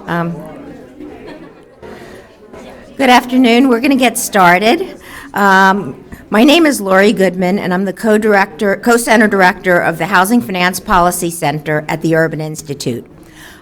Good afternoon. We're going to get started. My name is Lori Goodman, and I'm the co-center director of the Housing Finance Policy Center at the Urban Institute.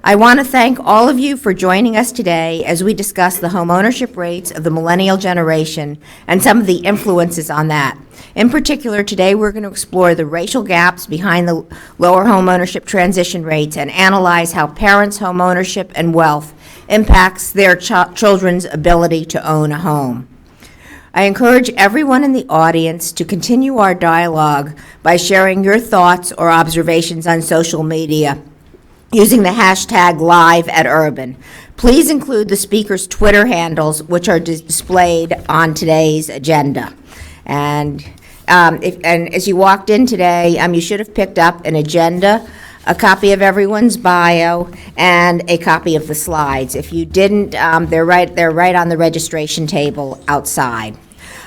I want to thank all of you for joining us today as we discuss the homeownership rates of the millennial generation and some of the influences on that. In particular, today we're going to explore the racial gaps behind the lower homeownership transition rates and analyze how parents' homeownership and wealth impacts their children's ability to own a home. I encourage everyone in the audience to continue our dialogue by sharing your thoughts or observations on social media using the hashtag #LiveAtUrban. Please include the speaker's Twitter handles, which are displayed on today's agenda. And as you walked in today, you should have picked up an agenda, a copy of everyone's bio, and a copy of the slides. If you didn't, they're right on the registration table outside.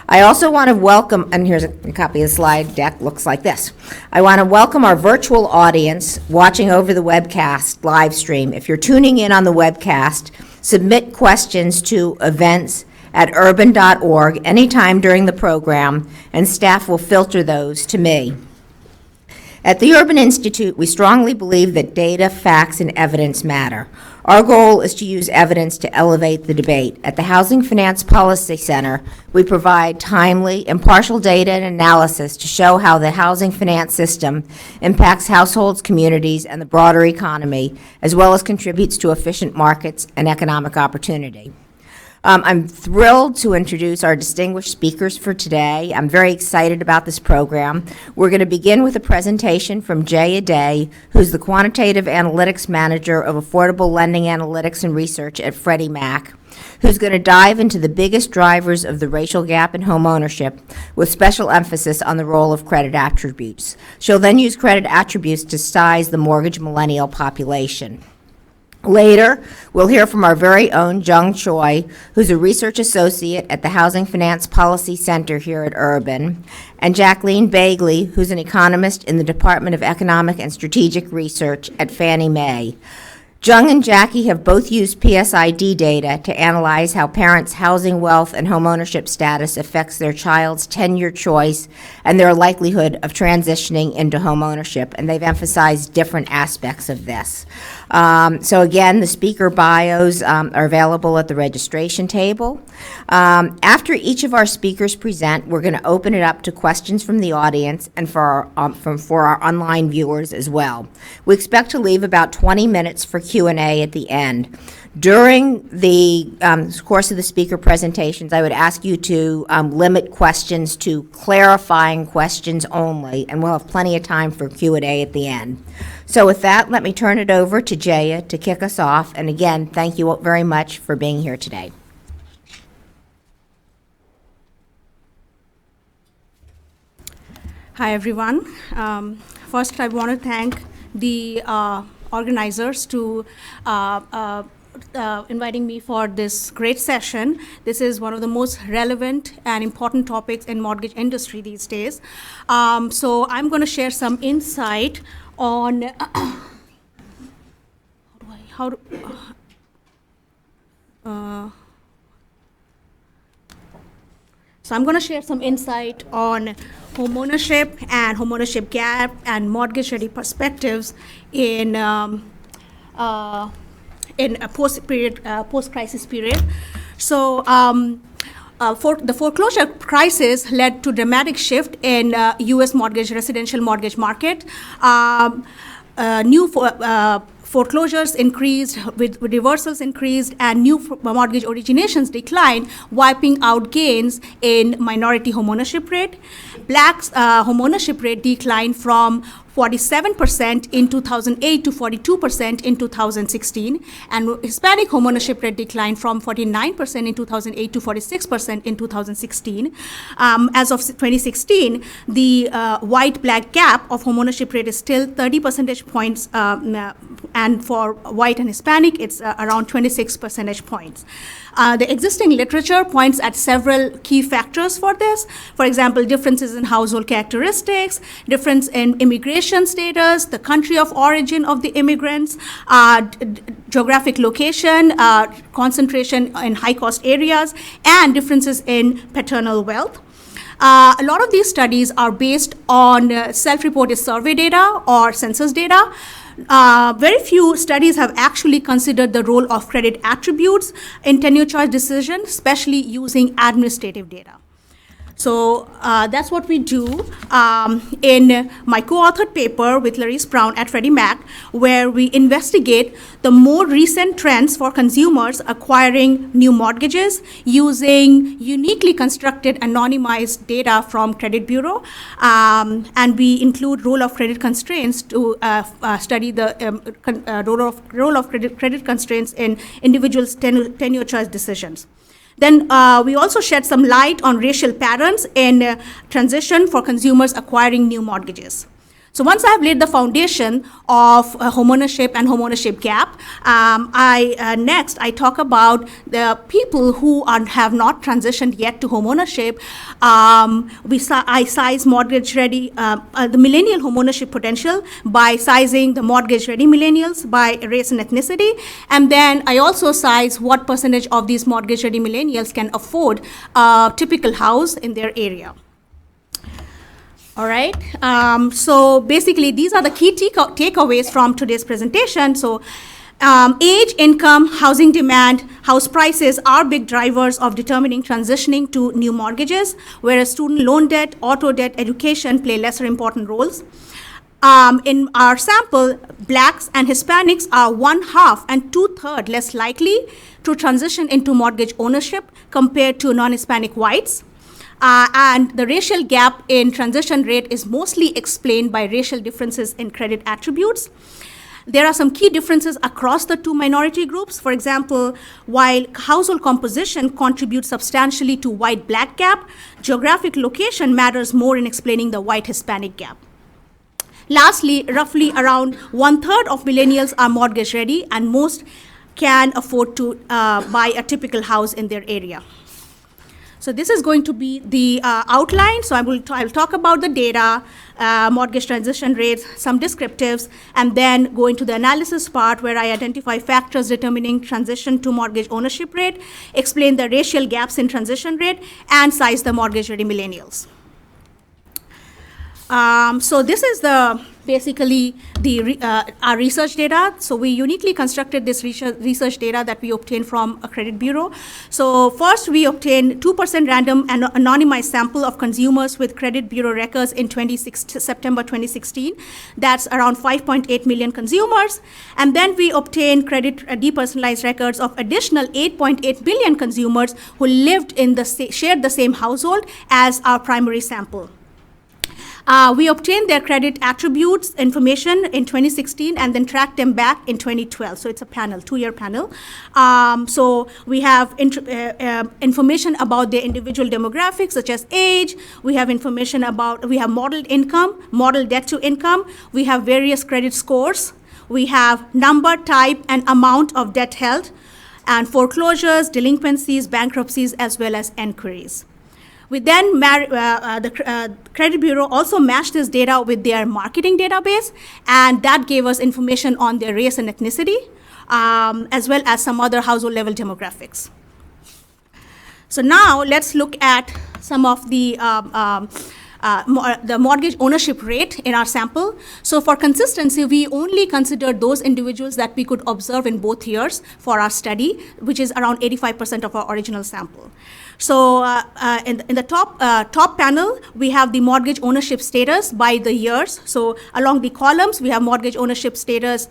I also want to welcome, and here's a copy of the slide deck, looks like this. I want to welcome our virtual audience watching over the webcast live stream. If you're tuning in on the webcast, submit questions to events@urban.org anytime during the program, and staff will filter those to me. At the Urban Institute, we strongly believe that data, facts, and evidence matter. Our goal is to use evidence to elevate the debate. At the Housing Finance Policy Center, we provide timely, impartial data and analysis to show how the housing finance system impacts households, communities, and the broader economy, as well as contributes to efficient markets and economic opportunity. I'm thrilled to introduce our distinguished speakers for today. I'm very excited about this program. We're going to begin with a presentation from Jaya Day, who's the Quantitative Analytics Manager of Affordable Lending Analytics and Research at Freddie Mac, who's going to dive into the biggest drivers of the racial gap in homeownership, with special emphasis on the role of credit attributes. She'll then use credit attributes to size the mortgage millennial population. Later, we'll hear from our very own Jung Choi, who's a research associate at the Housing Finance Policy Center here at Urban, and Jacqueline Bagley, who's an economist in the Department of Economic and Strategic Research at Fannie Mae. Jung and Jackie have both used PSID data to analyze how parents' housing wealth and homeownership status affects their child's tenure choice and their likelihood of transitioning into homeownership, and they've emphasized different aspects of this. So again, the speaker bios are available at the registration table. After each of our speakers present, we're going to open it up to questions from the audience and for our online viewers as well. We expect to leave about 20 minutes for Q&A at the end. During the course of the speaker presentations, I would ask you to limit questions to clarifying questions only, and we'll have plenty of time for Q&A at the end. So with that, let me turn it over to Jaya to kick us off. And again, thank you very much for being here today. Hi, everyone. First, I want to thank the organizers to inviting me for this great session. This is one of the most relevant and important topics in mortgage industry these days. So I'm going to share some insight on So I'm going to share some insight on homeownership and homeownership gap and mortgage-ready perspectives in a post-crisis period. So the foreclosure crisis led to dramatic shift in U.S. residential mortgage market. New foreclosures increased, with reversals increased, and new mortgage originations declined, wiping out gains in minority homeownership rate. Blacks' homeownership rate declined from 47% in 2008 to 42% in 2016, and Hispanic homeownership rate declined from 49% in 2008 to 46% in 2016. As of 2016, the white-black gap of homeownership rate is still 30 percentage points, and for white and Hispanic, it's around 26 percentage points. The existing literature points at several key factors for this. For example, differences in household characteristics, difference in immigration immigration status, the country of origin of the immigrants, geographic location, concentration in high-cost areas, and differences in paternal wealth. A lot of these studies are based on self-reported survey data or census data. Very few studies have actually considered the role of credit attributes in tenure choice decisions, especially using administrative data. So that's what we do in my co-authored paper with Larisse Brown at Freddie Mac, where we investigate the more recent trends for consumers acquiring new mortgages using uniquely constructed anonymized data from Credit Bureau. And we include role of credit constraints to study the role of credit constraints in individuals' tenure choice decisions. Then we also shed some light on racial patterns in transition for consumers acquiring new mortgages. So once I have laid the foundation of homeownership and homeownership gap, next I talk about the people who have not transitioned yet to homeownership. I size mortgage-ready, the millennial homeownership potential by sizing the mortgage-ready millennials by race and ethnicity. And then I also size what percentage of these mortgage-ready millennials can afford a typical house in their area. All right, so basically these are the key takeaways from today's presentation. So age, income, housing demand, house prices are big drivers of determining transitioning to new mortgages, whereas student loan debt, auto debt, education play lesser important roles. In our sample, Blacks and Hispanics are 1/2 and 2/3 less likely to transition into mortgage ownership compared to non-Hispanic whites. And the racial gap in transition rate is mostly explained by racial differences in credit attributes. There are some key differences across the two minority groups. For example, while household composition contributes substantially to white-black gap, geographic location matters more in explaining the white-Hispanic gap. Lastly, roughly around 1/3 of millennials are mortgage ready, and most can afford to buy a typical house in their area. So this is going to be the outline. So I'll talk about the data, mortgage transition rates, some descriptives, and then go into the analysis part where I identify factors determining transition to mortgage ownership rate, explain the racial gaps in transition rate, and size the mortgage-ready millennials. So this is basically our research data. So we uniquely constructed this research data that we obtained from a credit bureau. So first we obtained 2% random and anonymized sample of consumers with credit bureau records in September 2016. That's around 5.8 million consumers. And then we obtained credit depersonalized records of additional 8.8 billion consumers who lived in shared the same household as our primary sample. We obtained their credit attributes information in 2016 and then tracked them back in 2012. So it's a panel, 2-year panel. So we have information about their individual demographics, such as age. We have information we have modeled income, modeled debt to income. We have various credit scores. We have number, type, and amount of debt held, and foreclosures, delinquencies, bankruptcies, as well as enquiries. We then, the credit bureau also matched this data with their marketing database, and that gave us information on their race and ethnicity, as well as some other household level demographics. So now let's look at some of the mortgage ownership rate in our sample. So for consistency, we only considered those individuals that we could observe in both years for our study, which is around 85% of our original sample. So in the top panel, we have the mortgage ownership status by the years. So along the columns, we have mortgage ownership status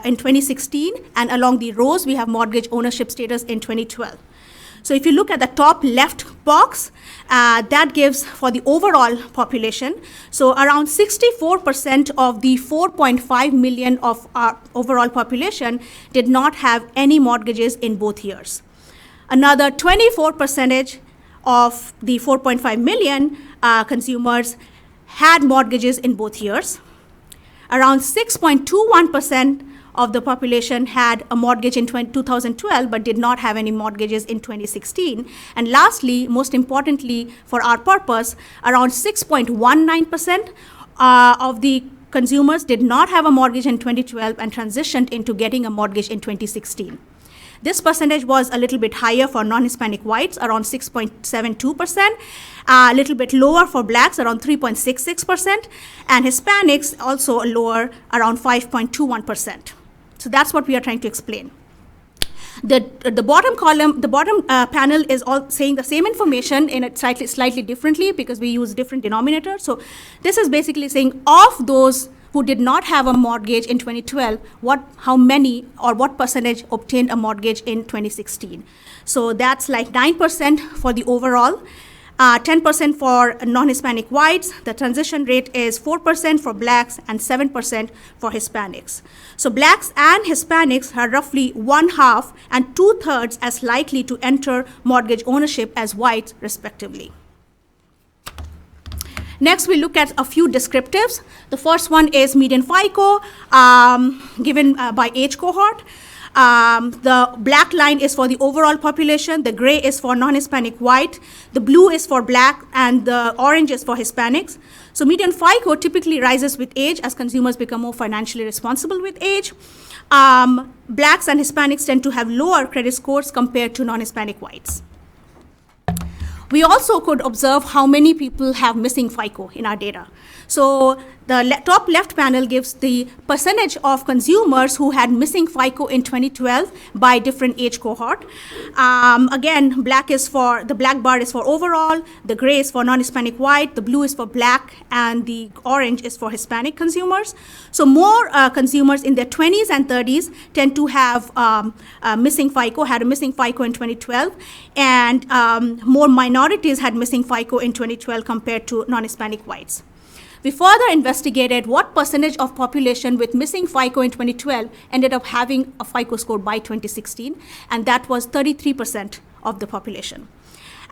in 2016, and along the rows, we have mortgage ownership status in 2012. So if you look at the top left box, that gives for the overall population. So around 64% of the 4.5 million of our overall population did not have any mortgages in both years. Another 24% of the 4.5 million consumers had mortgages in both years. Around 6.21% of the population had a mortgage in 2012 but did not have any mortgages in 2016. And lastly, most importantly for our purpose, around 6.19% of the consumers did not have a mortgage in 2012 and transitioned into getting a mortgage in 2016. This percentage was a little bit higher for non-Hispanic whites, around 6.72%, a little bit lower for blacks, around 3.66%, and Hispanics also lower, around 5.21%. So that's what we are trying to explain. The bottom column, the bottom panel is all saying the same information in a slightly differently because we use different denominators. So this is basically saying of those who did not have a mortgage in 2012, how many or what percentage obtained a mortgage in 2016. So that's like 9% for the overall, 10% for non-Hispanic whites. The transition rate is 4% for blacks and 7% for Hispanics. So blacks and Hispanics are roughly 1/2 and 2/3 as likely to enter mortgage ownership as whites, respectively. Next, we look at a few descriptives. The first one is median FICO, given by age cohort. The black line is for the overall population, the gray is for non-Hispanic white, the blue is for black, and the orange is for Hispanics. So median FICO typically rises with age as consumers become more financially responsible with age. Blacks and Hispanics tend to have lower credit scores compared to non-Hispanic whites. We also could observe how many people have missing FICO in our data. So the top left panel gives the percentage of consumers who had missing FICO in 2012 by different age cohort. Again, the black bar is for overall, the gray is for non-Hispanic white, the blue is for black, and the orange is for Hispanic consumers. So more consumers in their 20s and 30s tend to have had a missing FICO in 2012, and more minorities had missing FICO in 2012 compared to non-Hispanic whites. We further investigated what percentage of population with missing FICO in 2012 ended up having a FICO score by 2016, and that was 33% of the population.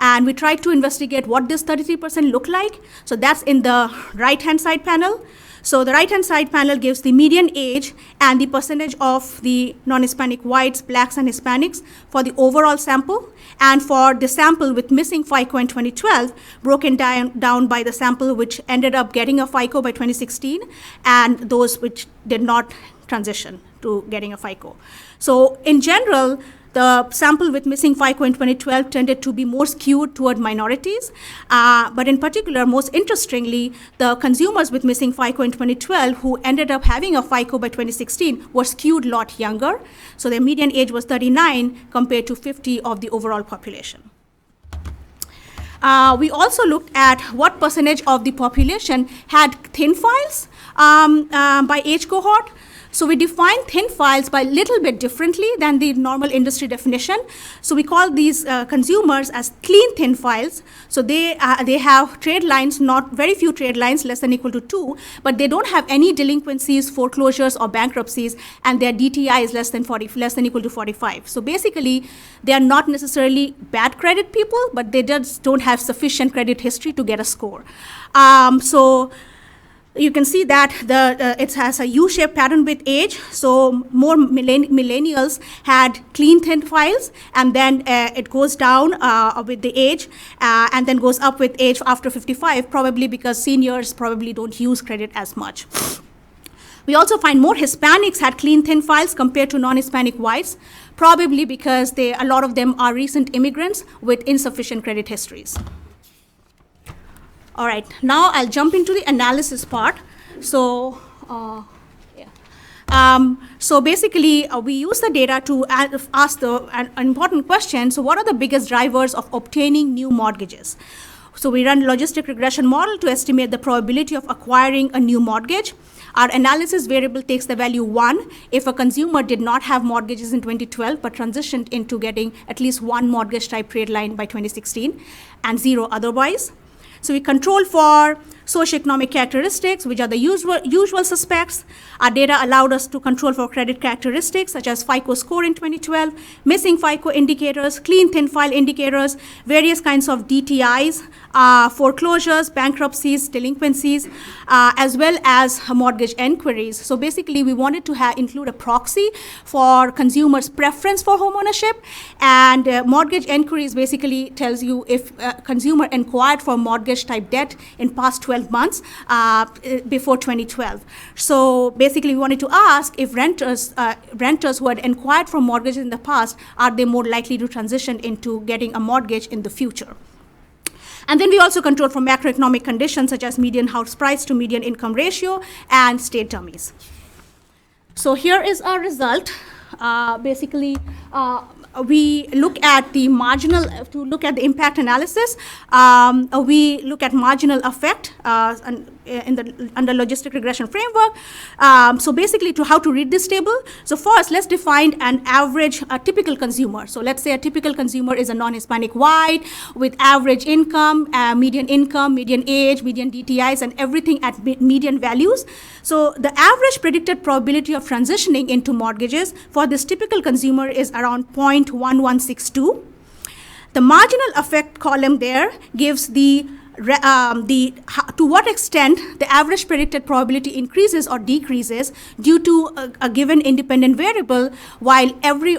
And we tried to investigate what this 33% look like. So that's in the right-hand side panel. So the right-hand side panel gives the median age and the percentage of the non-Hispanic whites, blacks, and Hispanics for the overall sample, and for the sample with missing FICO in 2012, broken down by the sample which ended up getting a FICO by 2016, and those which did not transition to getting a FICO. So in general, the sample with missing FICO in 2012 tended to be more skewed toward minorities, but in particular, most interestingly, the consumers with missing FICO in 2012 who ended up having a FICO by 2016 were skewed a lot younger. So their median age was 39 compared to 50 of the overall population. We also looked at what percentage of the population had thin files by age cohort. So we define thin files by a little bit differently than the normal industry definition. So we call these consumers as clean thin files. So they have trade lines, not very few trade lines, less than equal to 2, but they don't have any delinquencies, foreclosures, or bankruptcies, and their DTI is less than equal to 45. So basically, they are not necessarily bad credit people, but they just don't have sufficient credit history to get a score. So you can see that it has a U-shaped pattern with age. So more millennials had clean thin files, and then it goes down with the age, and then goes up with age after 55, probably because seniors probably don't use credit as much. We also find more Hispanics had clean thin files compared to non-Hispanic whites, probably because a lot of them are recent immigrants with insufficient credit histories. All right, now I'll jump into the analysis part. So, so basically, we use the data to ask an important question. So what are the biggest drivers of obtaining new mortgages? So we run logistic regression model to estimate the probability of acquiring a new mortgage. Our analysis variable takes the value 1 if a consumer did not have mortgages in 2012 but transitioned into getting at least one mortgage type trade line by 2016, and 0 otherwise. So we control for socioeconomic characteristics, which are the usual suspects. Our data allowed us to control for credit characteristics, such as FICO score in 2012, missing FICO indicators, clean thin file indicators, various kinds of DTIs, foreclosures, bankruptcies, delinquencies, as well as mortgage enquiries. So basically, we wanted to include a proxy for consumers' preference for homeownership, and mortgage enquiries basically tells you if a consumer inquired for mortgage type debt in past 12 12 months before 2012. So basically, we wanted to ask if renters who had inquired for mortgages in the past, are they more likely to transition into getting a mortgage in the future? And then we also control for macroeconomic conditions such as median house price to median income ratio and state dummies. So here is our result. Basically, we look at the marginal, to look at the impact analysis, we look at marginal effect under logistic regression framework. So basically, to how to read this table. So first, let's define an average, typical consumer. So let's say a typical consumer is a non-Hispanic white with average income, median age, median DTIs, and everything at median values. So the average predicted probability of transitioning into mortgages for this typical consumer is around 0.1162. The marginal effect column there gives to what extent the average predicted probability increases or decreases due to a given independent variable, while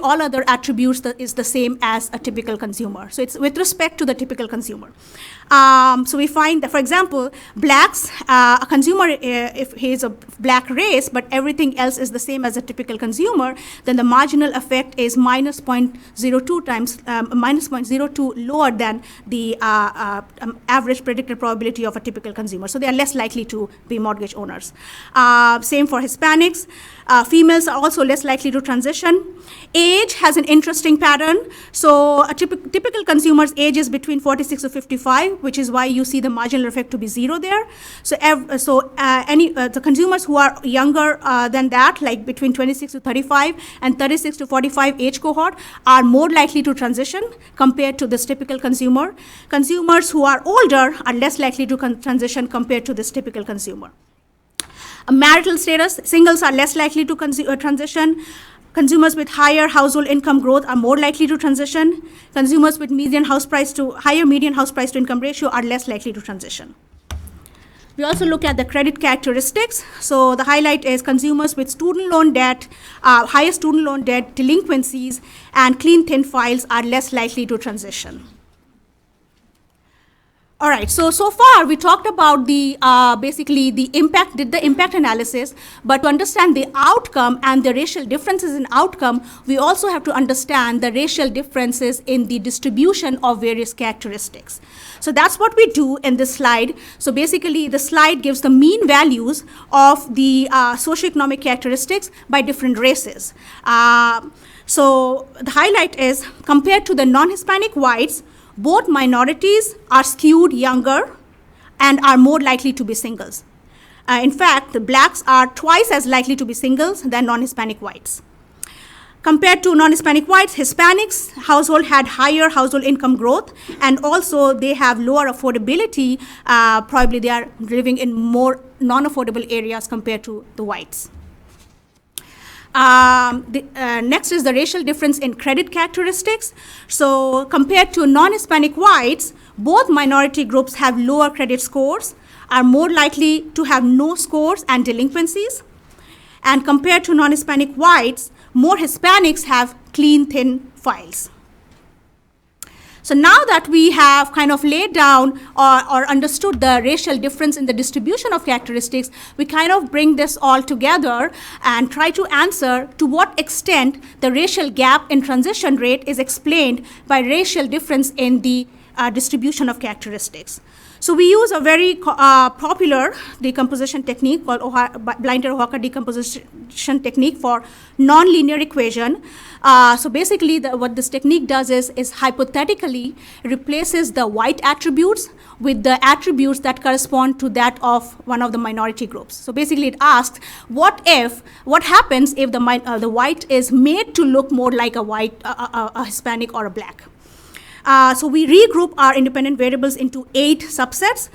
all other attributes is the same as a typical consumer. So it's with respect to the typical consumer. So we find that, for example, blacks, a consumer, if he is a black race, but everything else is the same as a typical consumer, then the marginal effect is minus 0.02 lower than the average predicted probability of a typical consumer. So they are less likely to be mortgage owners. Same for Hispanics. Females are also less likely to transition. Age has an interesting pattern. So a typical consumer's age is between 46 to 55, which is why you see the marginal effect to be 0 there. So the consumers who are younger than that, like between 26 to 35 and 36 to 45 age cohort, are more likely to transition compared to this typical consumer. Consumers who are older are less likely to transition compared to this typical consumer. Marital status, singles are less likely to transition. Consumers with higher household income growth are more likely to transition. Consumers with higher median house price to income ratio are less likely to transition. We also look at the credit characteristics. So the highlight is consumers with student loan debt, higher student loan debt, delinquencies, and clean thin files are less likely to transition. All right, so far we talked about the basically the impact analysis, but to understand the outcome and the racial differences in outcome, we also have to understand the racial differences in the distribution of various characteristics. So that's what we do in this slide. So basically the slide gives the mean values of the socioeconomic characteristics by different races. So the highlight is compared to the non-Hispanic whites, both minorities are skewed younger and are more likely to be singles. In fact, the blacks are twice as likely to be singles than non-Hispanic whites. Compared to non-Hispanic whites, Hispanics household had higher household income growth, and also they have lower affordability. Probably they are living in more non-affordable areas compared to the whites. Next is the racial difference in credit characteristics. So compared to non-Hispanic whites, both minority groups have lower credit scores, are more likely to have no scores and delinquencies. And compared to non-Hispanic whites, more Hispanics have clean, thin files. So now that we have kind of laid down or understood the racial difference in the distribution of characteristics, we kind of bring this all together and try to answer to what extent the racial gap in transition rate is explained by racial difference in the distribution of characteristics. So we use a very popular decomposition technique called Blinder-Hawker decomposition technique for nonlinear equation. So basically what this technique does is hypothetically replaces the white attributes with the attributes that correspond to that of one of the minority groups. So basically it asks, what happens if the white is made to look more like a Hispanic or a black? So we regroup our independent variables into 8 subsets.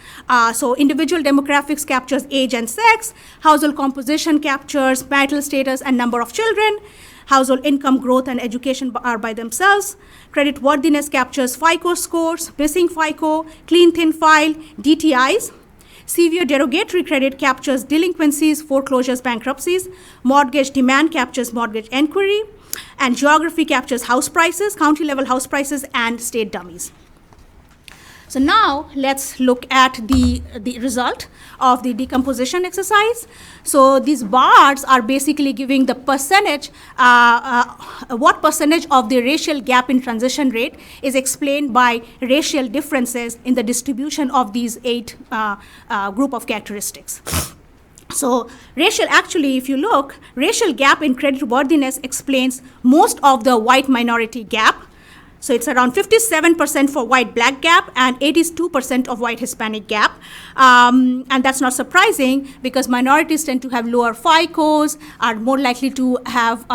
So individual demographics captures age and sex. Household composition captures marital status and number of children. Household income growth and education are by themselves. Credit worthiness captures FICO scores, missing FICO, clean thin file, DTIs. Severe derogatory credit captures delinquencies, foreclosures, bankruptcies. Mortgage demand captures mortgage inquiry. And geography captures house prices, county level house prices, and state dummies. So now let's look at the result of the decomposition exercise. So these bars are basically giving the percentage, what percentage of the racial gap in transition rate is explained by racial differences in the distribution of these 8 group of characteristics. So actually, if you look, racial gap in creditworthiness explains most of the white minority gap. So it's around 57% for white-black gap and 82% of white-Hispanic gap. And that's not surprising because minorities tend to have lower FICOs, are more likely to have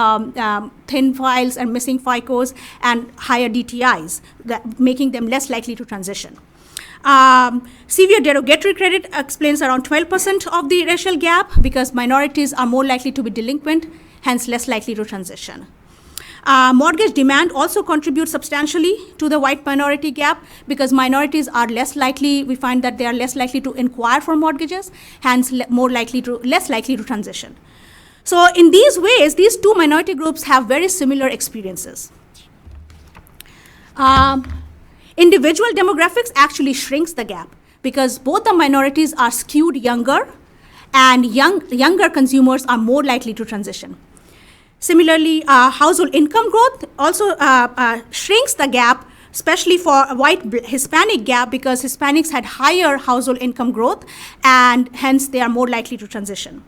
thin files and missing FICOs, and higher DTIs, making them less likely to transition. Severe derogatory credit explains around 12% of the racial gap because minorities are more likely to be delinquent, hence less likely to transition. Mortgage demand also contributes substantially to the white minority gap because minorities are less likely, we find that they are less likely to inquire for mortgages, hence less likely to transition. So in these ways, these 2 minority groups have very similar experiences. Individual demographics actually shrinks the gap because both the minorities are skewed younger and younger consumers are more likely to transition. Similarly, household income growth also shrinks the gap, especially for white Hispanic gap because Hispanics had higher household income growth and hence they are more likely to transition.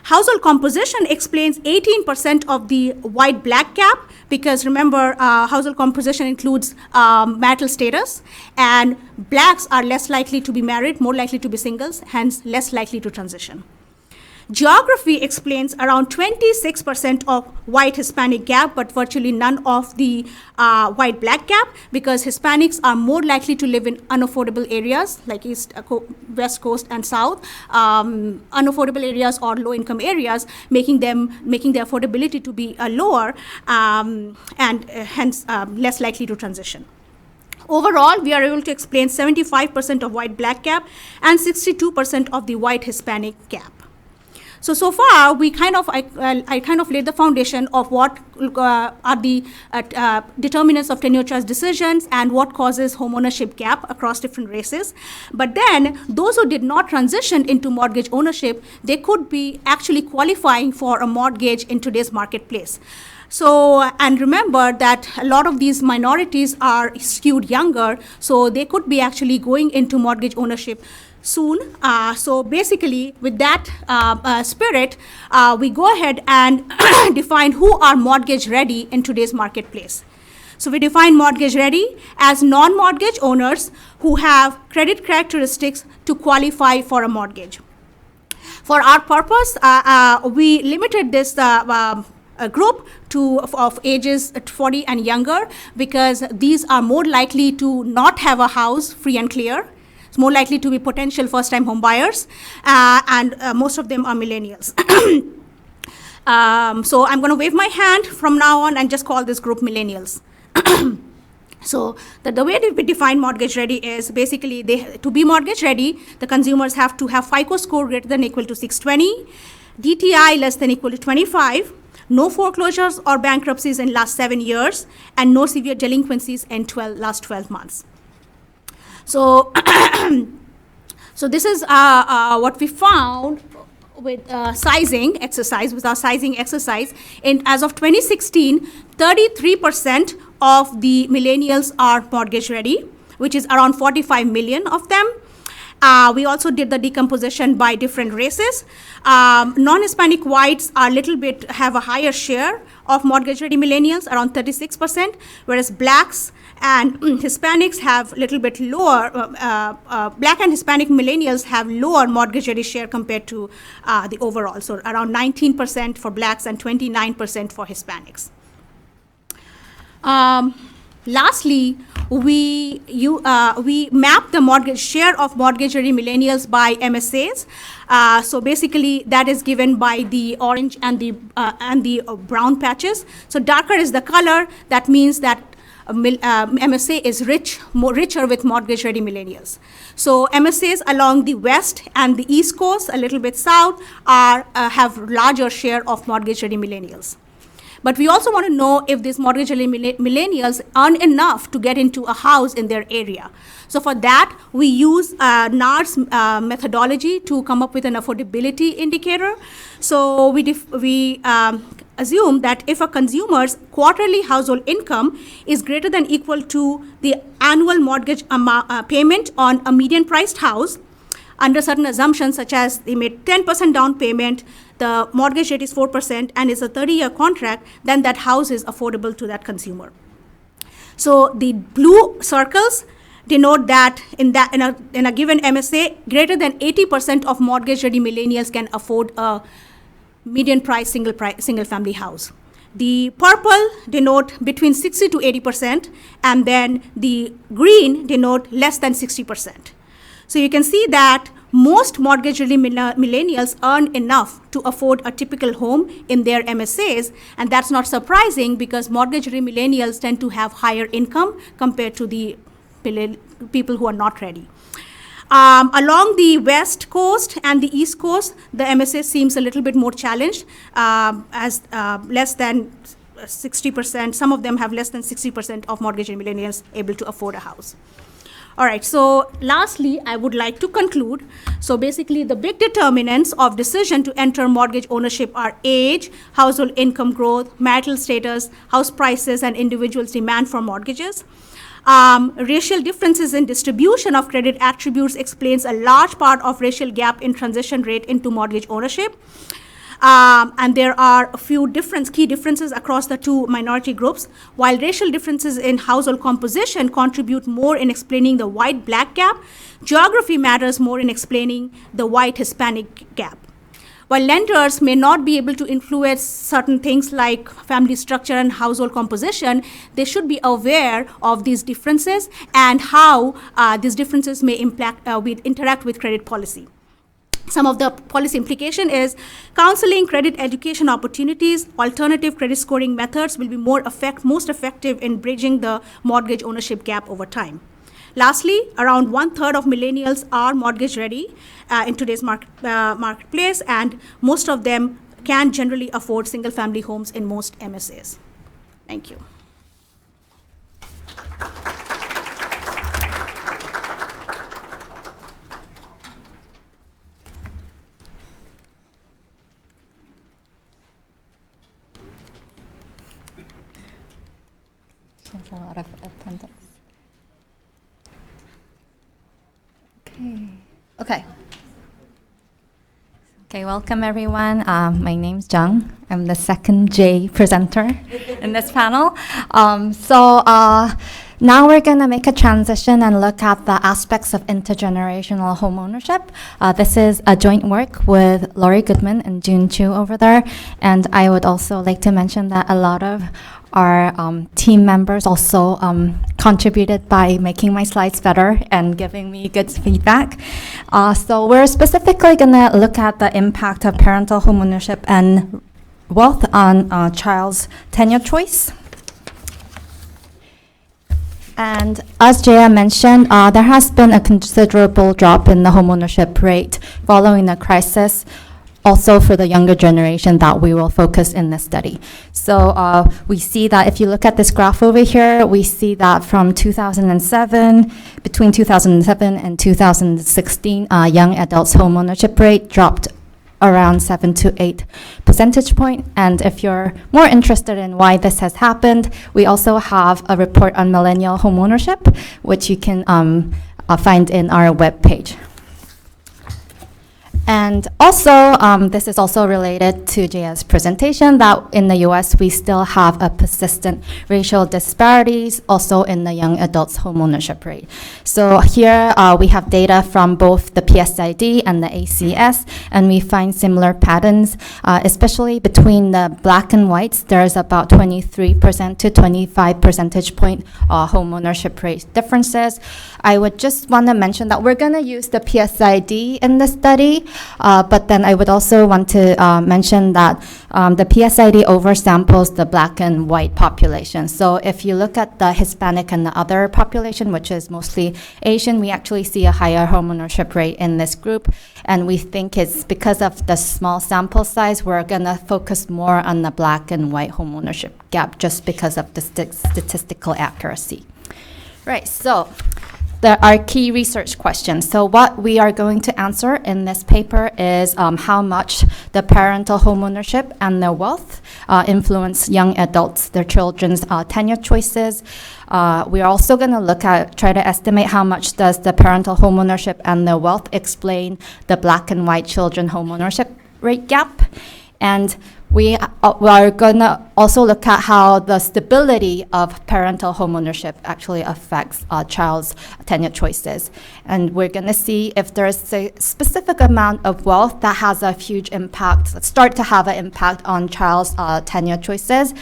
Household composition explains 18% of the white-black gap because remember, household composition includes marital status and blacks are less likely to be married, more likely to be singles, hence less likely to transition. Geography explains around 26% of white-Hispanic gap, but virtually none of the white-black gap because Hispanics are more likely to live in unaffordable areas like West Coast and South, unaffordable areas or low-income areas, making the affordability to be lower and hence less likely to transition. Overall, we are able to explain 75% of white-black gap and 62% of the white-Hispanic gap. So far, I kind of laid the foundation of what are the determinants of tenure choice decisions and what causes homeownership gap across different races. But then, those who did not transition into mortgage ownership, they could be actually qualifying for a mortgage in today's marketplace. So, and remember that a lot of these minorities are skewed younger, so they could be actually going into mortgage ownership soon. So basically, with that spirit, we go ahead and define who are mortgage ready in today's marketplace. So we define mortgage ready as non-mortgage owners who have credit characteristics to qualify for a mortgage. For our purpose, we limited this group of ages 40 and younger because these are more likely to not have a house free and clear. More likely to be potential first-time home buyers, and most of them are millennials. So I'm going to wave my hand from now on and just call this group millennials. So the way we define mortgage ready is basically to be mortgage ready, the consumers have to have FICO score greater than or equal to 620, DTI less than or equal to 25, no foreclosures or bankruptcies in last 7 years, and no severe delinquencies in last 12 months. So, so this is what we found with sizing exercise, with our sizing exercise. And as of 2016, 33% of the millennials are mortgage ready, which is around 45 million of them. We also did the decomposition by different races. Non-Hispanic whites are have a higher share of mortgage-ready millennials, around 36%, whereas blacks and Hispanics have a little bit lower, black and Hispanic millennials have lower mortgage-ready share compared to the overall, so around 19% for blacks and 29% for Hispanics. Lastly, we map the share of mortgage-ready millennials by MSAs. So basically, that is given by the orange and the brown patches. So darker is the color. That means that MSA is richer with mortgage-ready millennials. So MSAs along the west and the east coast, a little bit south, have larger share of mortgage-ready millennials. But we also want to know if these mortgage-ready millennials earn enough to get into a house in their area. So for that, we use NAR's methodology to come up with an affordability indicator. So we assume that if a consumer's quarterly household income is greater than equal to the annual mortgage payment on a median priced house, under certain assumptions such as they made 10% down payment, the mortgage rate is 4%, and it's a 30-year contract, then that house is affordable to that consumer. So the blue circles denote that in a given MSA, greater than 80% of mortgage-ready millennials can afford a median price single family house. The purple denote between 60 to 80%, and then the green denote less than 60%. So you can see that most mortgage-ready millennials earn enough to afford a typical home in their MSAs, and that's not surprising because mortgage-ready millennials tend to have higher income compared to the people who are not ready. Along the West Coast and the East Coast, the MSA seems a little bit more challenged, as less than 60%. Some of them have less than 60% of mortgage-ready millennials able to afford a house. All right, so lastly, I would like to conclude. So basically, the big determinants of decision to enter mortgage ownership are age, household income growth, marital status, house prices, and individuals' demand for mortgages. Racial differences in distribution of credit attributes explains a large part of racial gap in transition rate into mortgage ownership. And there are a few key differences across the two minority groups. While racial differences in household composition contribute more in explaining the white-black gap, geography matters more in explaining the white-Hispanic gap. While lenders may not be able to influence certain things like family structure and household composition, they should be aware of these differences and how these differences may interact with credit policy. Some of the policy implication is counseling, credit education opportunities, alternative credit scoring methods will be most effective in bridging the mortgage ownership gap over time. Lastly, around 1/3 of millennials are mortgage ready in today's marketplace, and most of them can generally afford single family homes in most MSAs. Thank you. There's a lot of attendance. Okay, welcome everyone. My name's Jung. I'm the second J presenter in this panel. Now we're going to make a transition and look at the aspects of intergenerational homeownership. This is a joint work with Laurie Goodman and June Chu over there. And I would also like to mention that a lot of our team members also contributed by making my slides better and giving me good feedback. So we're specifically going to look at the impact of parental homeownership and wealth on child's tenure choice. And as Jaya mentioned, there has been a considerable drop in the homeownership rate following the crisis, also for the younger generation that we will focus in this study. So we see that if you look at this graph over here, we see that from 2007, between 2007 and 2016, young adults' homeownership rate dropped around 7 to 8 percentage point. And if you're more interested in why this has happened, we also have a report on millennial homeownership, which you can find in our webpage. And also, this is also related to Jaya's presentation, that in the US, we still have a persistent racial disparities also in the young adults homeownership rate. So here we have data from both the PSID and the ACS, and we find similar patterns, especially between the black and whites. There's about 23% to 25 percentage point homeownership rate differences. I would just want to mention that we're going to use the PSID in the study, But then I would also want to mention that the PSID oversamples the black and white population. So if you look at the Hispanic and the other population, which is mostly Asian, we actually see a higher homeownership rate in this group. And we think it's because of the small sample size, we're going to focus more on the black and white homeownership gap just because of the statistical accuracy. Right, so there are key research questions. So what we are going to answer in this paper is how much the parental homeownership and their wealth influence young adults, their children's tenure choices. We're also going to try to estimate how much does the parental homeownership and their wealth explain the black and white children homeownership rate gap. And we are going to also look at how the stability of parental homeownership actually affects a child's tenure choices. And we're going to see if there's a specific amount of wealth that has a huge impact, start to have an impact on child's tenure choices.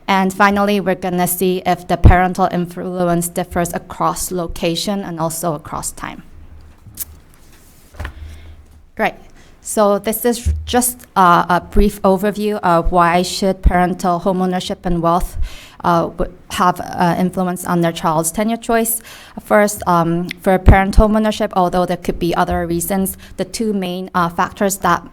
And finally, we're going to see if the parental influence differs across location and also across time. Right. So this is just a brief overview of why should parental homeownership and wealth have influence on their child's tenure choice. First, for parental homeownership, although there could be other reasons, the two main factors that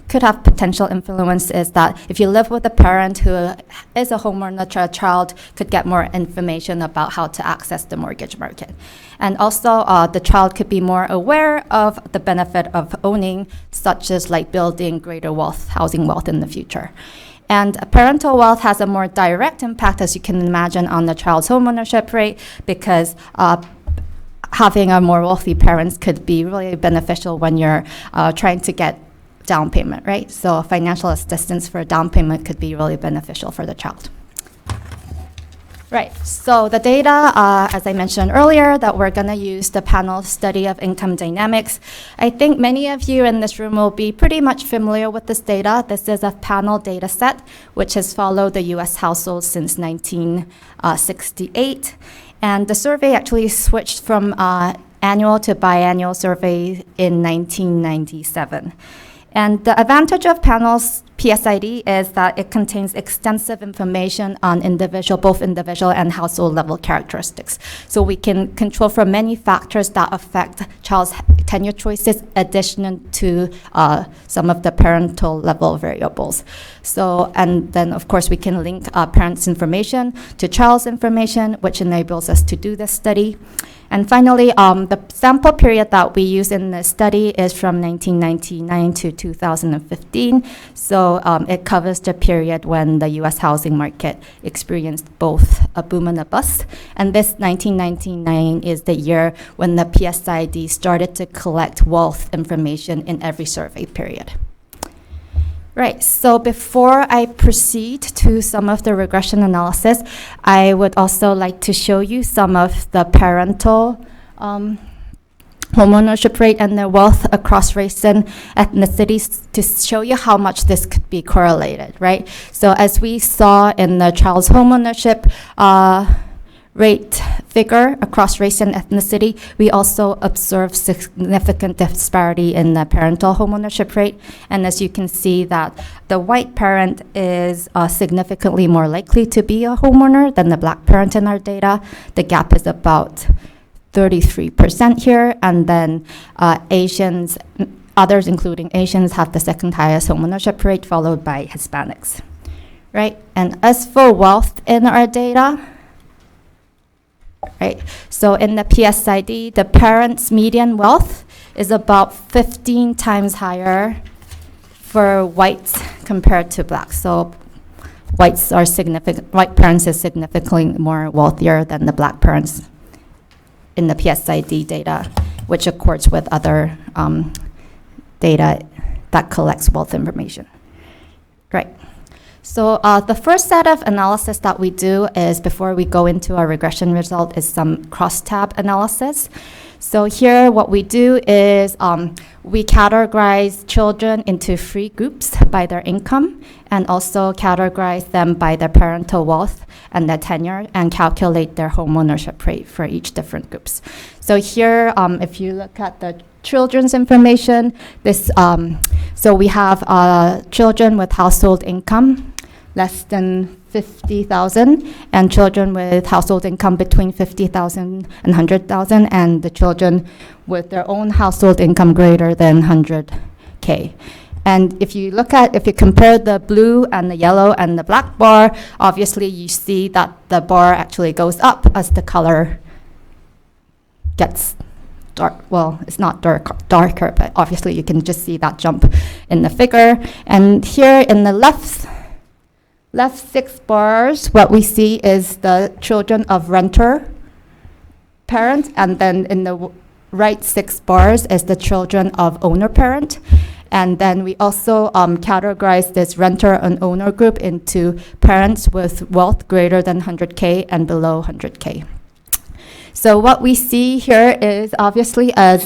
could have potential influence is that if you live with a parent who is a homeowner, a child could get more information about how to access the mortgage market. And also, the child could be more aware of the benefit of owning, such as like building greater wealth, housing wealth in the future. And parental wealth has a more direct impact, as you can imagine, on the child's homeownership rate, because having a more wealthy parents could be really beneficial when you're trying to get down payment, right? So financial assistance for a down payment could be really beneficial for the child. Right, so the data, as I mentioned earlier, that we're gonna use the panel study of income dynamics. I think many of you in this room will be pretty much familiar with this data. This is a panel data set, which has followed the US households since 1968. And the survey actually switched from annual to biannual survey in 1997. And the advantage of panel's PSID is that it contains extensive information on both individual and household level characteristics. So we can control for many factors that affect child's tenure choices, additional to some of the parental level variables. So, and then of course we can link parents' information to child's information, which enables us to do this study. And finally, the sample period that we use in the study is from 1999 to 2015. So it covers the period when the US housing market experienced both a boom and a bust. And this 1999 is the year when the PSID started to collect wealth information in every survey period. Right, so before I proceed to some of the regression analysis, I would also like to show you some of the parental homeownership rate and their wealth across race and ethnicities to show you how much this could be correlated, right? So as we saw in the child's homeownership rate figure across race and ethnicity, we also observe significant disparity in the parental homeownership rate. And as you can see that the white parent is significantly more likely to be a homeowner than the black parent in our data. The gap is about 33% here, and then Asians, others including Asians, have the second highest homeownership rate, followed by Hispanics, right? And as for wealth in our data, right? So in the PSID, the parents' median wealth is about 15 times higher for whites compared to blacks. So white parents is significantly more wealthier than the black parents in the PSID data, which accords with other data that collects wealth information, right? So the first set of analysis that we do is, before we go into our regression result, is some crosstab analysis. So here what we do is We categorize children into 3 groups by their income, and also categorize them by their parental wealth and their tenure, and calculate their homeownership rate for each different groups. So here, if you look at the children's information, so we have children with household income less than 50,000, and children with household income between 50,000 and 100,000, and the children with their own household income greater than 100K. And if you compare the blue and the yellow and the black bar, obviously you see that the bar actually goes up as the color gets dark. Well, it's not darker, but obviously you can just see that jump in the figure. And here in the left 6 bars, what we see is the children of renter parent, and then in the right 6 bars is the children of owner parent. And then we also categorize this renter and owner group into parents with wealth greater than 100K and below 100K. So what we see here is obviously as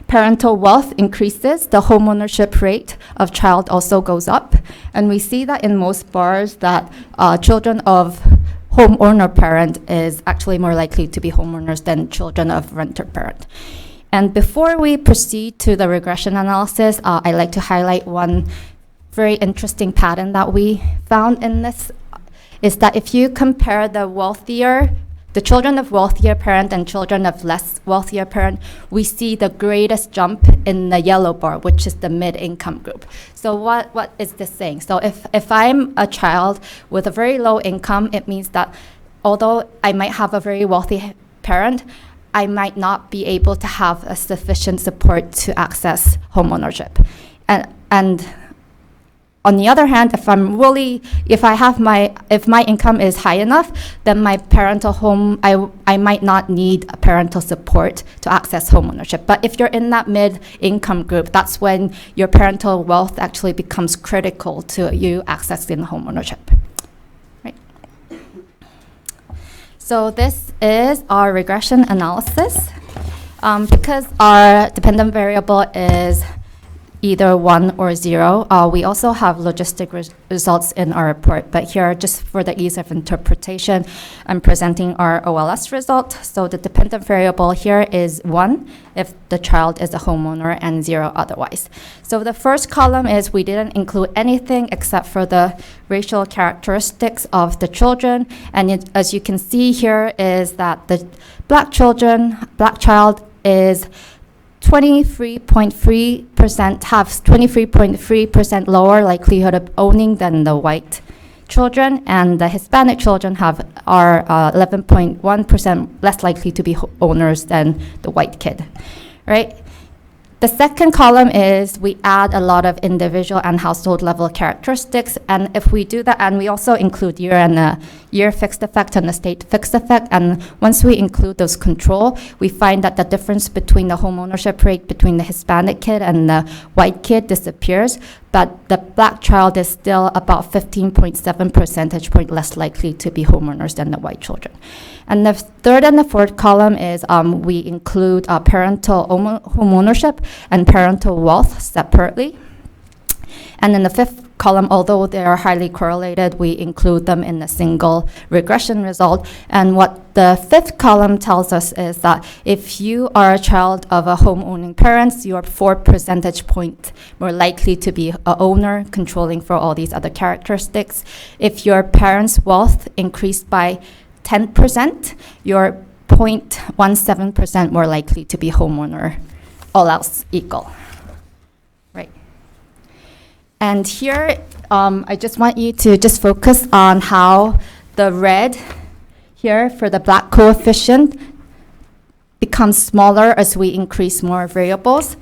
parental wealth increases, the homeownership rate of child also goes up. And we see that in most bars that children of homeowner parent is actually more likely to be homeowners than children of renter parent. And before we proceed to the regression analysis, I'd like to highlight one very interesting pattern that we found in this, is that if you compare the children of wealthier parent and children of less wealthier parent, we see the greatest jump in the yellow bar, which is the mid-income group. So what is this saying? So if I'm a child with a very low income, it means that although I might have a very wealthy parent, I might not be able to have a sufficient support to access homeownership. And on the other hand, if my income is high enough, then my parental home, I might not need a parental support to access homeownership. But if you're in that mid-income group, that's when your parental wealth actually becomes critical to you accessing homeownership. Right. So this is our regression analysis. Because our dependent variable is either 1 or 0. We also have logistic results in our report, but here, just for the ease of interpretation, I'm presenting our OLS result. So the dependent variable here is 1 if the child is a homeowner and 0 otherwise. So the first column is we didn't include anything except for the racial characteristics of the children. And as you can see here is that the black child is 23.3% have 23.3% lower likelihood of owning than the white children, and the Hispanic children are 11.1% less likely to be owners than the white kid, right? The second column is we add a lot of individual and household level characteristics, and if we do that, and we also include year and the year fixed effect and the state fixed effect, and once we include those control, we find that the difference between the homeownership rate between the Hispanic kid and the white kid disappears, but the black child is still about 15.7 percentage point less likely to be homeowners than the white children. And the third and the fourth column is we include parental homeownership and parental wealth separately. And in the fifth column, although they are highly correlated, we include them in a single regression result. And what the fifth column tells us is that if you are a child of a home-owning parents, you are 4 percentage points more likely to be an owner, controlling for all these other characteristics. If your parents' wealth increased by 10%, you're 0.17% more likely to be homeowner, all else equal. Right. And here, I just want you to just focus on how the red here for the black coefficient becomes smaller as we increase more variables.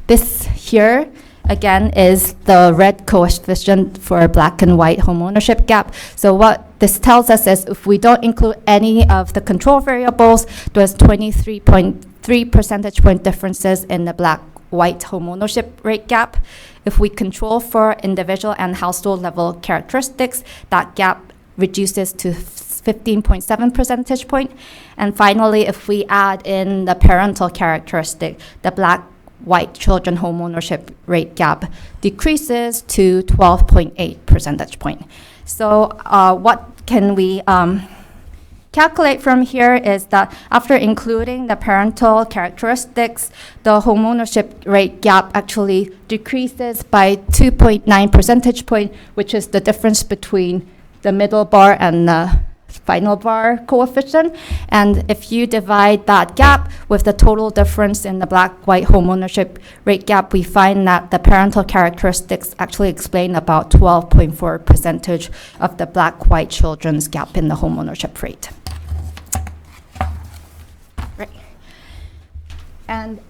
This here, again, is the red coefficient for black and white homeownership gap. So what this tells us is if we don't include any of the control variables, there's 23.3 percentage point differences in the black-white homeownership rate gap. If we control for individual and household level characteristics, that gap reduces to 15.7 percentage point. And finally, if we add in the parental characteristic, the black-white children homeownership rate gap decreases to 12.8 percentage point. So what can we calculate from here is that after including the parental characteristics, the homeownership rate gap actually decreases by 2.9 percentage point, which is the difference between the middle bar and the final bar coefficient. And if you divide that gap with the total difference in the black-white homeownership rate gap, we find that the parental characteristics actually explain about 12.4 percentage of the black-white children's gap in the homeownership rate. Right. And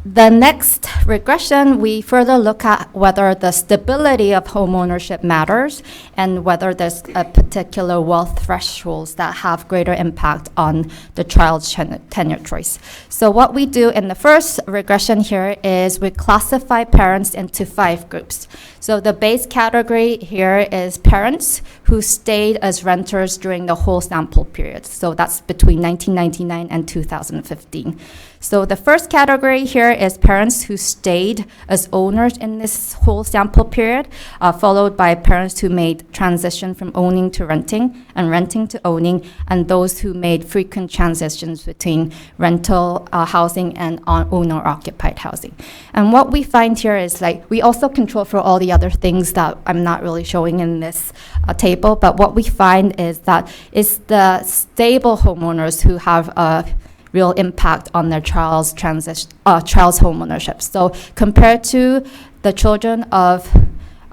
the next regression, we further look at whether the stability of homeownership matters and whether there's a particular wealth thresholds that have greater impact on the child's tenure choice. So what we do in the first regression here is we classify parents into 5 groups. So the base category here is parents who stayed as renters during the whole sample period. So that's between 1999 and 2015. So the first category here is parents who stayed as owners in this whole sample period, followed by parents who made transition from owning to renting and renting to owning, and those who made frequent transitions between rental housing and owner-occupied housing. And what we find here is we also control for all the other things that I'm not really showing in this table, but what we find is that it's the stable homeowners who have a real impact on their child's home ownership. So compared to the children of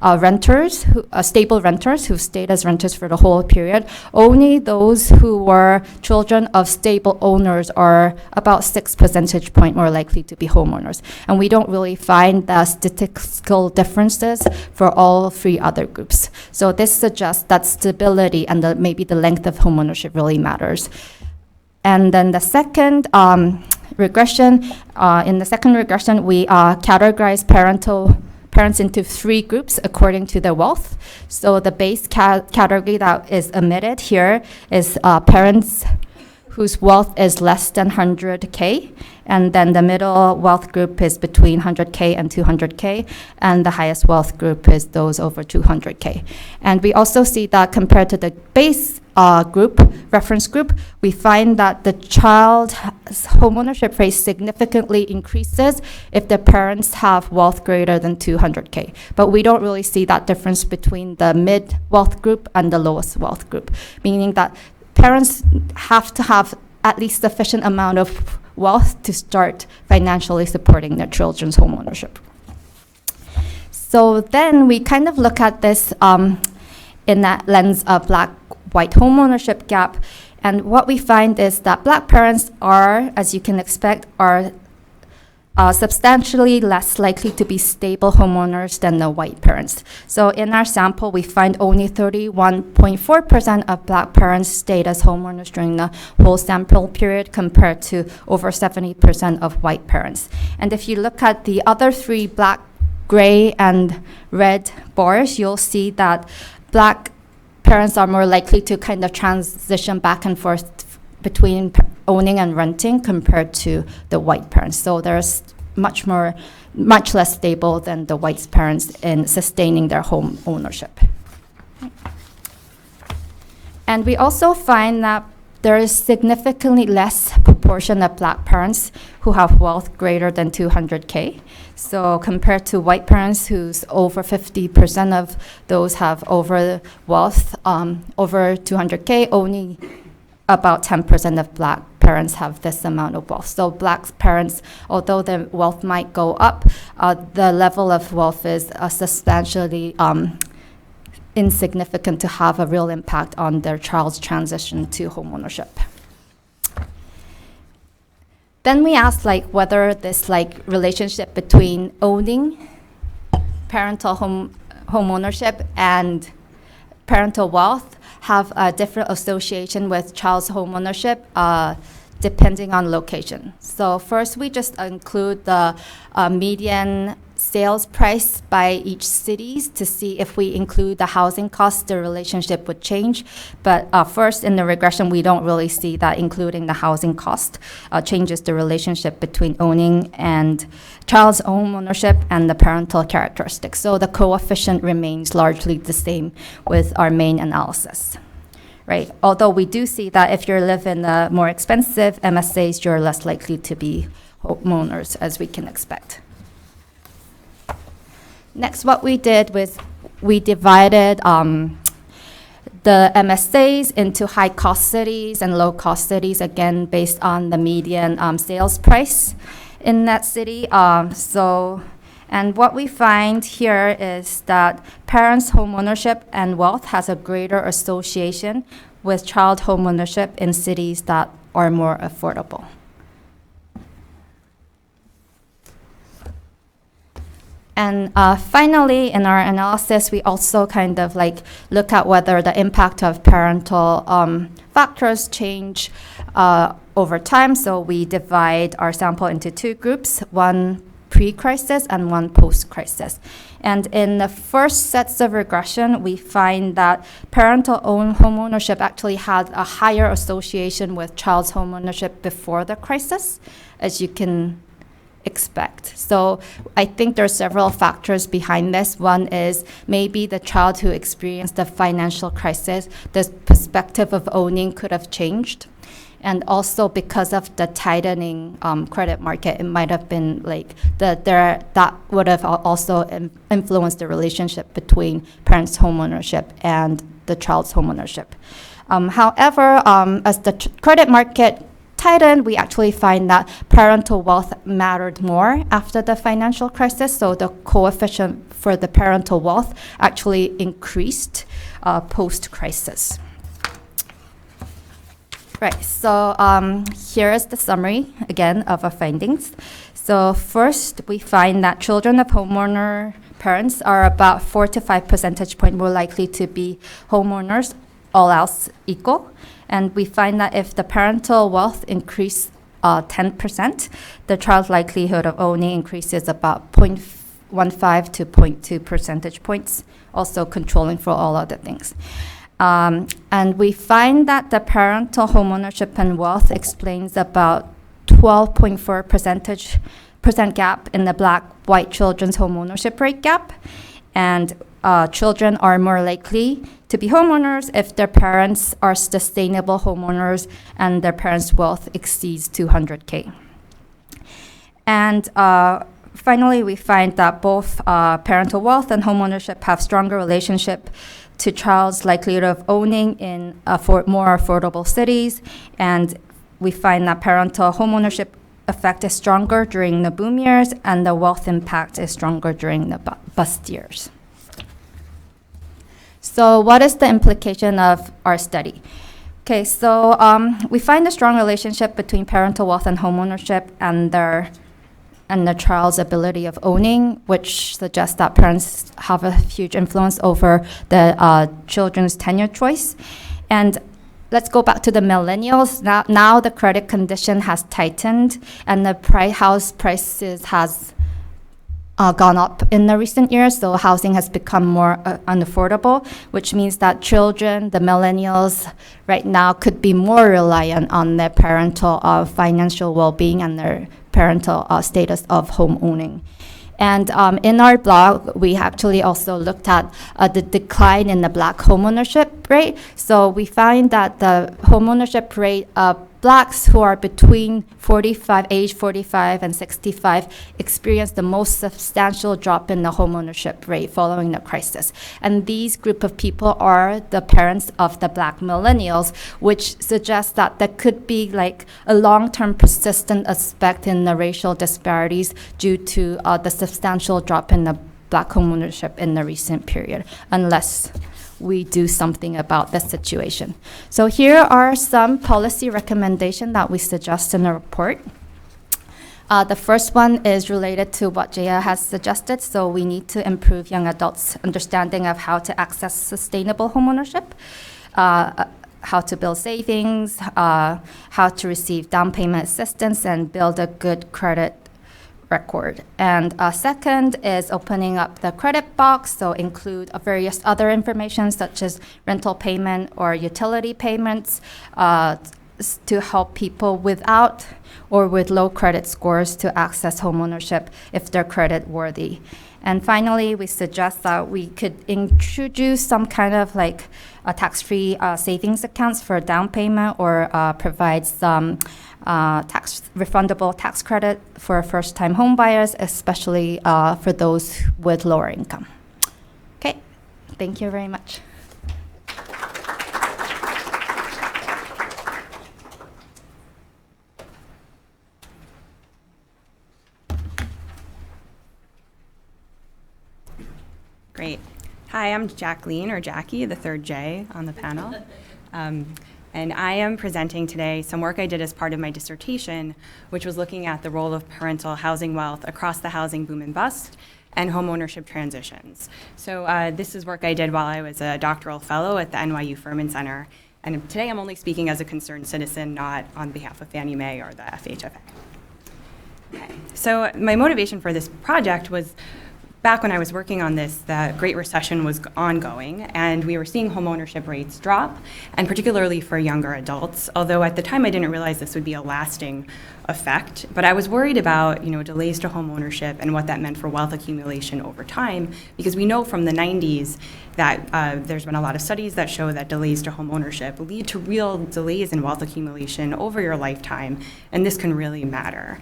renters, stable renters who stayed as renters for the whole period, only those who were children of stable owners are about 6 percentage point more likely to be homeowners. And we don't really find the statistical differences for all 3 other groups. So this suggests that stability and maybe the length of homeownership really matters. And then the second regression, in the second regression, we categorize parents into 3 groups according to their wealth. So the base category that is omitted here is parents whose wealth is less than 100K. And then the middle wealth group is between 100K and 200K. And the highest wealth group is those over 200K. And we also see that compared to the base reference group, we find that the child's homeownership rate significantly increases if the parents have wealth greater than 200K. But we don't really see that difference between the mid wealth group and the lowest wealth group, meaning that parents have to have at least sufficient amount of wealth to start financially supporting their children's homeownership. So then we kind of look at this in that lens of black-white homeownership gap. And what we find is that black parents are, as you can expect, are substantially less likely to be stable homeowners than the white parents. So in our sample, we find only 31.4% of black parents stayed as homeowners during the whole sample period compared to over 70% of white parents. And if you look at the other 3 black, gray, and red bars, you'll see that black parents are more likely to kind of transition back and forth between owning and renting compared to the white parents. So there's much less stable than the white parents in sustaining their home ownership. And we also find that there is significantly less proportion of black parents who have wealth greater than 200K. So compared to white parents who's over 50% of those have over 200K, only about 10% of black parents have this amount of wealth. So black parents, although their wealth might go up, the level of wealth is substantially insignificant to have a real impact on their child's transition to homeownership. Then we asked whether this relationship between owning, parental homeownership, and parental wealth have a different association with child's homeownership depending on location. So first, we just include the median sales price by each cities to see if we include the housing costs, the relationship would change. But first, in the regression, we don't really see that including the housing cost changes the relationship between owning and child's home ownership and the parental characteristics. So the coefficient remains largely the same with our main analysis. Right. Although we do see that if you live in the more expensive MSAs, you're less likely to be homeowners, as we can expect. Next, what we did was we divided the MSAs into high-cost cities and low-cost cities, again, based on the median sales price in that city. And what we find here is that parents' homeownership and wealth has a greater association with child homeownership in cities that are more affordable. And finally, in our analysis, we also kind of like look at whether the impact of parental factors change over time. So we divide our sample into two groups, one pre-crisis and one post-crisis. And in the first sets of regression, we find that parental homeownership actually had a higher association with child's homeownership before the crisis, as you can expect. So I think there are several factors behind this. One is maybe the child who experienced the financial crisis, the perspective of owning could have changed. And also because of the tightening credit market, it might have been like that would have also influenced the relationship between parents' homeownership and the child's homeownership. However, as the credit market tightened, we actually find that parental wealth mattered more after the financial crisis. So the coefficient for the parental wealth actually increased post-crisis. Right, so here is the summary, again, of our findings. So first, we find that children of homeowner parents are about 4 to 5 percentage points more likely to be homeowners, all else equal. And we find that if the parental wealth increased 10%, the child's likelihood of owning increases about 0.15 to 0.2 percentage points, also controlling for all other things. And we find that the parental homeownership and wealth explains about 12.4% gap in the Black-white children's homeownership rate gap. And children are more likely to be homeowners if their parents are sustainable homeowners and their parents' wealth exceeds 200K. And finally, we find that both parental wealth and homeownership have stronger relationship to child's likelihood of owning in more affordable cities. And we find that parental homeownership effect is stronger during the boom years, and the wealth impact is stronger during the bust years. So what is the implication of our study? Okay, so we find a strong relationship between parental wealth and homeownership and the child's ability of owning, which suggests that parents have a huge influence over the children's tenure choice. And let's go back to the millennials. Now the credit condition has tightened, and the house prices has gone up in the recent years, so housing has become more unaffordable, which means that children, the millennials, right now could be more reliant on their parental financial well-being and their parental status of home owning. And in our blog, we actually also looked at the decline in the Black homeownership rate. So we find that the homeownership rate of Blacks who are between age 45 and 65 experienced the most substantial drop in the homeownership rate following the crisis. And these group of people are the parents of the Black millennials, which suggests that there could be like a long-term persistent aspect in the racial disparities due to the substantial drop in the Black homeownership in the recent period, unless we do something about the situation. So here are some policy recommendations that we suggest in the report. The first one is related to what Jaya has suggested. So we need to improve young adults' understanding of how to access sustainable homeownership. how to build savings, how to receive down payment assistance, and build a good credit record. And second is opening up the credit box, so include various other information such as rental payment or utility payments to help people without or with low credit scores to access homeownership if they're credit worthy. And finally, we suggest that we could introduce some kind of like a tax-free savings accounts for down payment, or provide some refundable tax credit for first-time home buyers, especially for those with lower income. Okay, thank you very much. Great. Hi, I'm Jacqueline, or Jackie, the third J on the panel. And I am presenting today some work I did as part of my dissertation, which was looking at the role of parental housing wealth across the housing boom and bust and homeownership transitions. So this is work I did while I was a doctoral fellow at the NYU Furman Center. And today I'm only speaking as a concerned citizen, not on behalf of Fannie Mae or the FHFA. Okay. So my motivation for this project was, back when I was working on this, the Great Recession was ongoing, and we were seeing homeownership rates drop, and particularly for younger adults, although at the time I didn't realize this would be a lasting effect. But I was worried about, delays to homeownership and what that meant for wealth accumulation over time, because we know from the 90s that there's been a lot of studies that show that delays to homeownership lead to real delays in wealth accumulation over your lifetime, and this can really matter.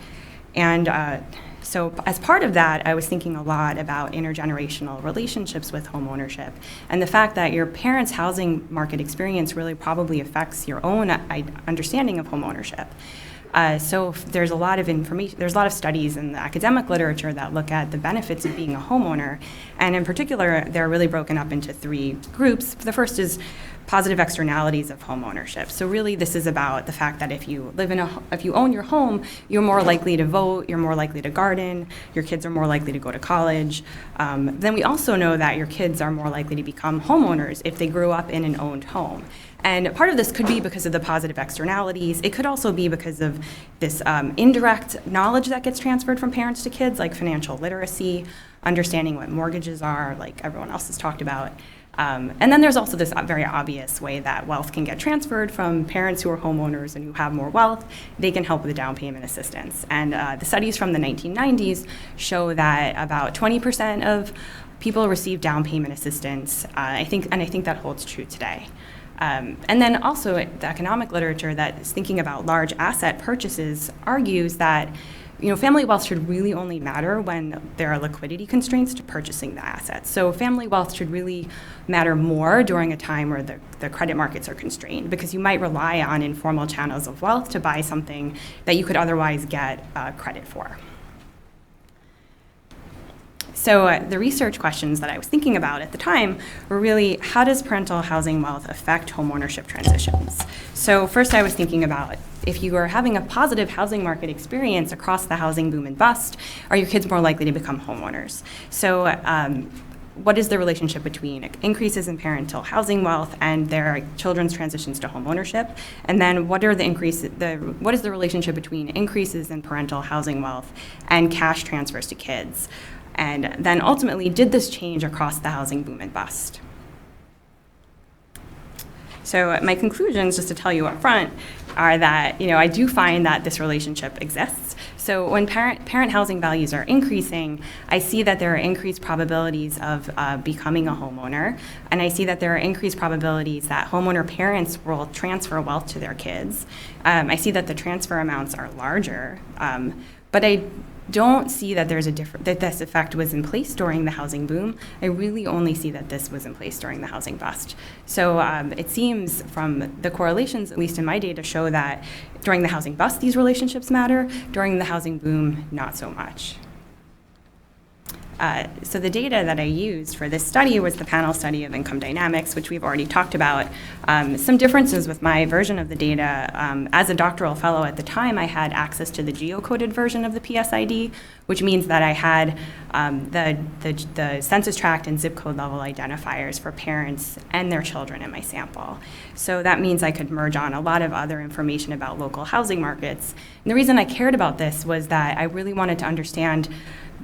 And so as part of that, I was thinking a lot about intergenerational relationships with homeownership, and the fact that your parents' housing market experience really probably affects your own understanding of homeownership. So there's a lot of information, there's a lot of studies in the academic literature that look at the benefits of being a homeowner, and in particular, they're really broken up into three groups. The first is positive externalities of homeownership. So really, this is about the fact that if you own your home, you're more likely to vote, you're more likely to garden, your kids are more likely to go to college. Then we also know that your kids are more likely to become homeowners if they grew up in an owned home. And part of this could be because of the positive externalities. It could also be because of this indirect knowledge that gets transferred from parents to kids, like financial literacy, understanding what mortgages are, like everyone else has talked about. And then there's also this very obvious way that wealth can get transferred from parents who are homeowners and who have more wealth. They can help with down payment assistance. And the studies from the 1990s show that about 20% of people receive down payment assistance. I think that holds true today. And then also the economic literature that is thinking about large asset purchases argues that family wealth should really only matter when there are liquidity constraints to purchasing the assets. So family wealth should really matter more during a time where the credit markets are constrained, because you might rely on informal channels of wealth to buy something that you could otherwise get credit for. So the research questions that I was thinking about at the time were really, how does parental housing wealth affect homeownership transitions? So first I was thinking about, if you are having a positive housing market experience across the housing boom and bust, are your kids more likely to become homeowners? So what is the relationship between increases in parental housing wealth and their children's transitions to homeownership? And then what is the relationship between increases in parental housing wealth and cash transfers to kids? And then ultimately, did this change across the housing boom and bust? So my conclusions, just to tell you up front, are that I do find that this relationship exists. So when parent housing values are increasing, I see that there are increased probabilities of becoming a homeowner, and I see that there are increased probabilities that homeowner parents will transfer wealth to their kids. I see that the transfer amounts are larger, but I don't see that that this effect was in place during the housing boom. I really only see that this was in place during the housing bust. So it seems from the correlations, at least in my data, show that during the housing bust, these relationships matter. During the housing boom, not so much. So the data that I used for this study was the panel study of income dynamics, which we've already talked about. Some differences with my version of the data. As a doctoral fellow at the time, I had access to the geocoded version of the PSID, which means that I had the census tract and zip code level identifiers for parents and their children in my sample. So that means I could merge on a lot of other information about local housing markets. And the reason I cared about this was that I really wanted to understand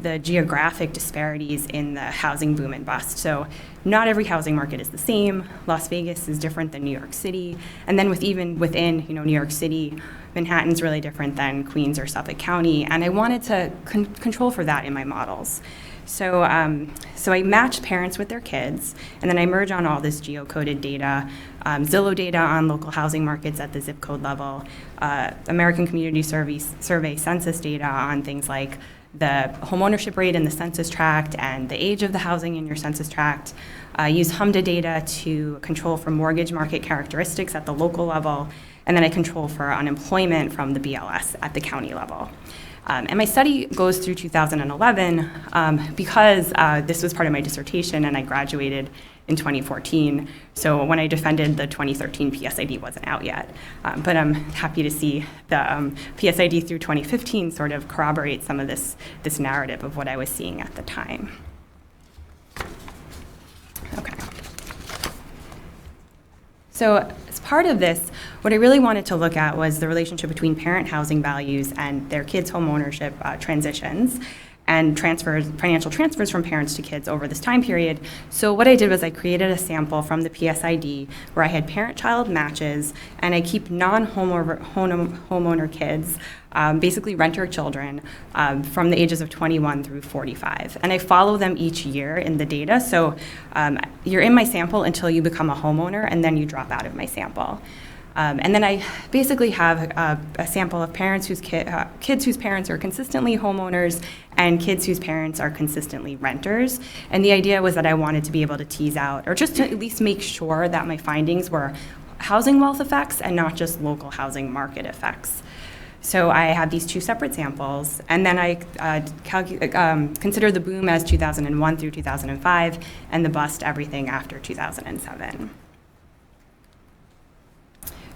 the geographic disparities in the housing boom and bust. So not every housing market is the same. Las Vegas is different than New York City. And then even within New York City, Manhattan's really different than Queens or Suffolk County. And I wanted to control for that in my models. So I match parents with their kids, and then I merge on all this geocoded data, Zillow data on local housing markets at the zip code level, American Community Survey census data on things like the homeownership rate in the census tract and the age of the housing in your census tract. Use HMDA data to control for mortgage market characteristics at the local level, and then I control for unemployment from the BLS at the county level. And my study goes through 2011 because this was part of my dissertation and I graduated in 2014. So when I defended the 2013 PSID wasn't out yet. But I'm happy to see the PSID through 2015 sort of corroborate some of this narrative of what I was seeing at the time. Okay. So as part of this, what I really wanted to look at was the relationship between parent housing values and their kids' homeownership transitions and financial transfers from parents to kids over this time period. So what I did was I created a sample from the PSID where I had parent-child matches, and I keep non-homeowner kids, basically renter children, from the ages of 21 through 45. And I follow them each year in the data. So you're in my sample until you become a homeowner, and then you drop out of my sample. And then I basically have a sample of parents whose kids whose parents are consistently homeowners and kids whose parents are consistently renters. And the idea was that I wanted to be able to tease out, or just to at least make sure that my findings were housing wealth effects and not just local housing market effects. So I had these two separate samples, and then I considered the boom as 2001 through 2005, and the bust everything after 2007.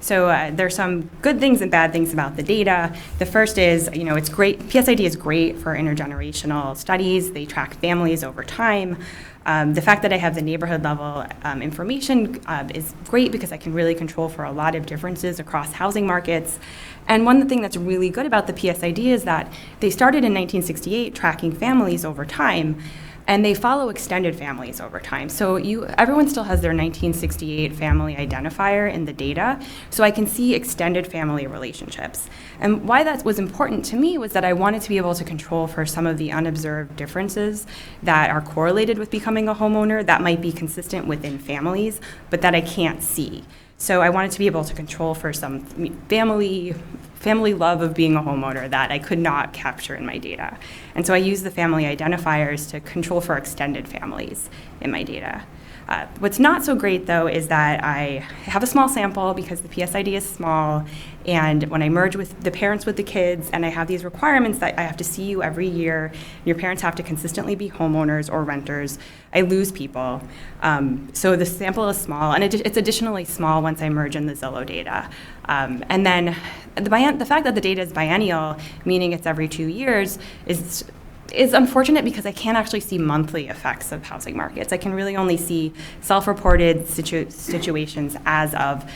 So there's some good things and bad things about the data. The first is, it's great. PSID is great for intergenerational studies. They track families over time. The fact that I have the neighborhood level information is great because I can really control for a lot of differences across housing markets. And one thing that's really good about the PSID is that they started in 1968 tracking families over time, and they follow extended families over time. So everyone still has their 1968 family identifier in the data, so I can see extended family relationships. And why that was important to me was that I wanted to be able to control for some of the unobserved differences that are correlated with becoming a homeowner that might be consistent within families, but that I can't see. So I wanted to be able to control for some family love of being a homeowner that I could not capture in my data. And so I use the family identifiers to control for extended families in my data. What's not so great, though, is that I have a small sample because the PSID is small, and when I merge with the parents with the kids, and I have these requirements that I have to see you every year, your parents have to consistently be homeowners or renters, I lose people. So the sample is small, and it's additionally small once I merge in the Zillow data. And then the fact that the data is biennial, meaning it's every 2 years, is unfortunate because I can't actually see monthly effects of housing markets. I can really only see self-reported situations as of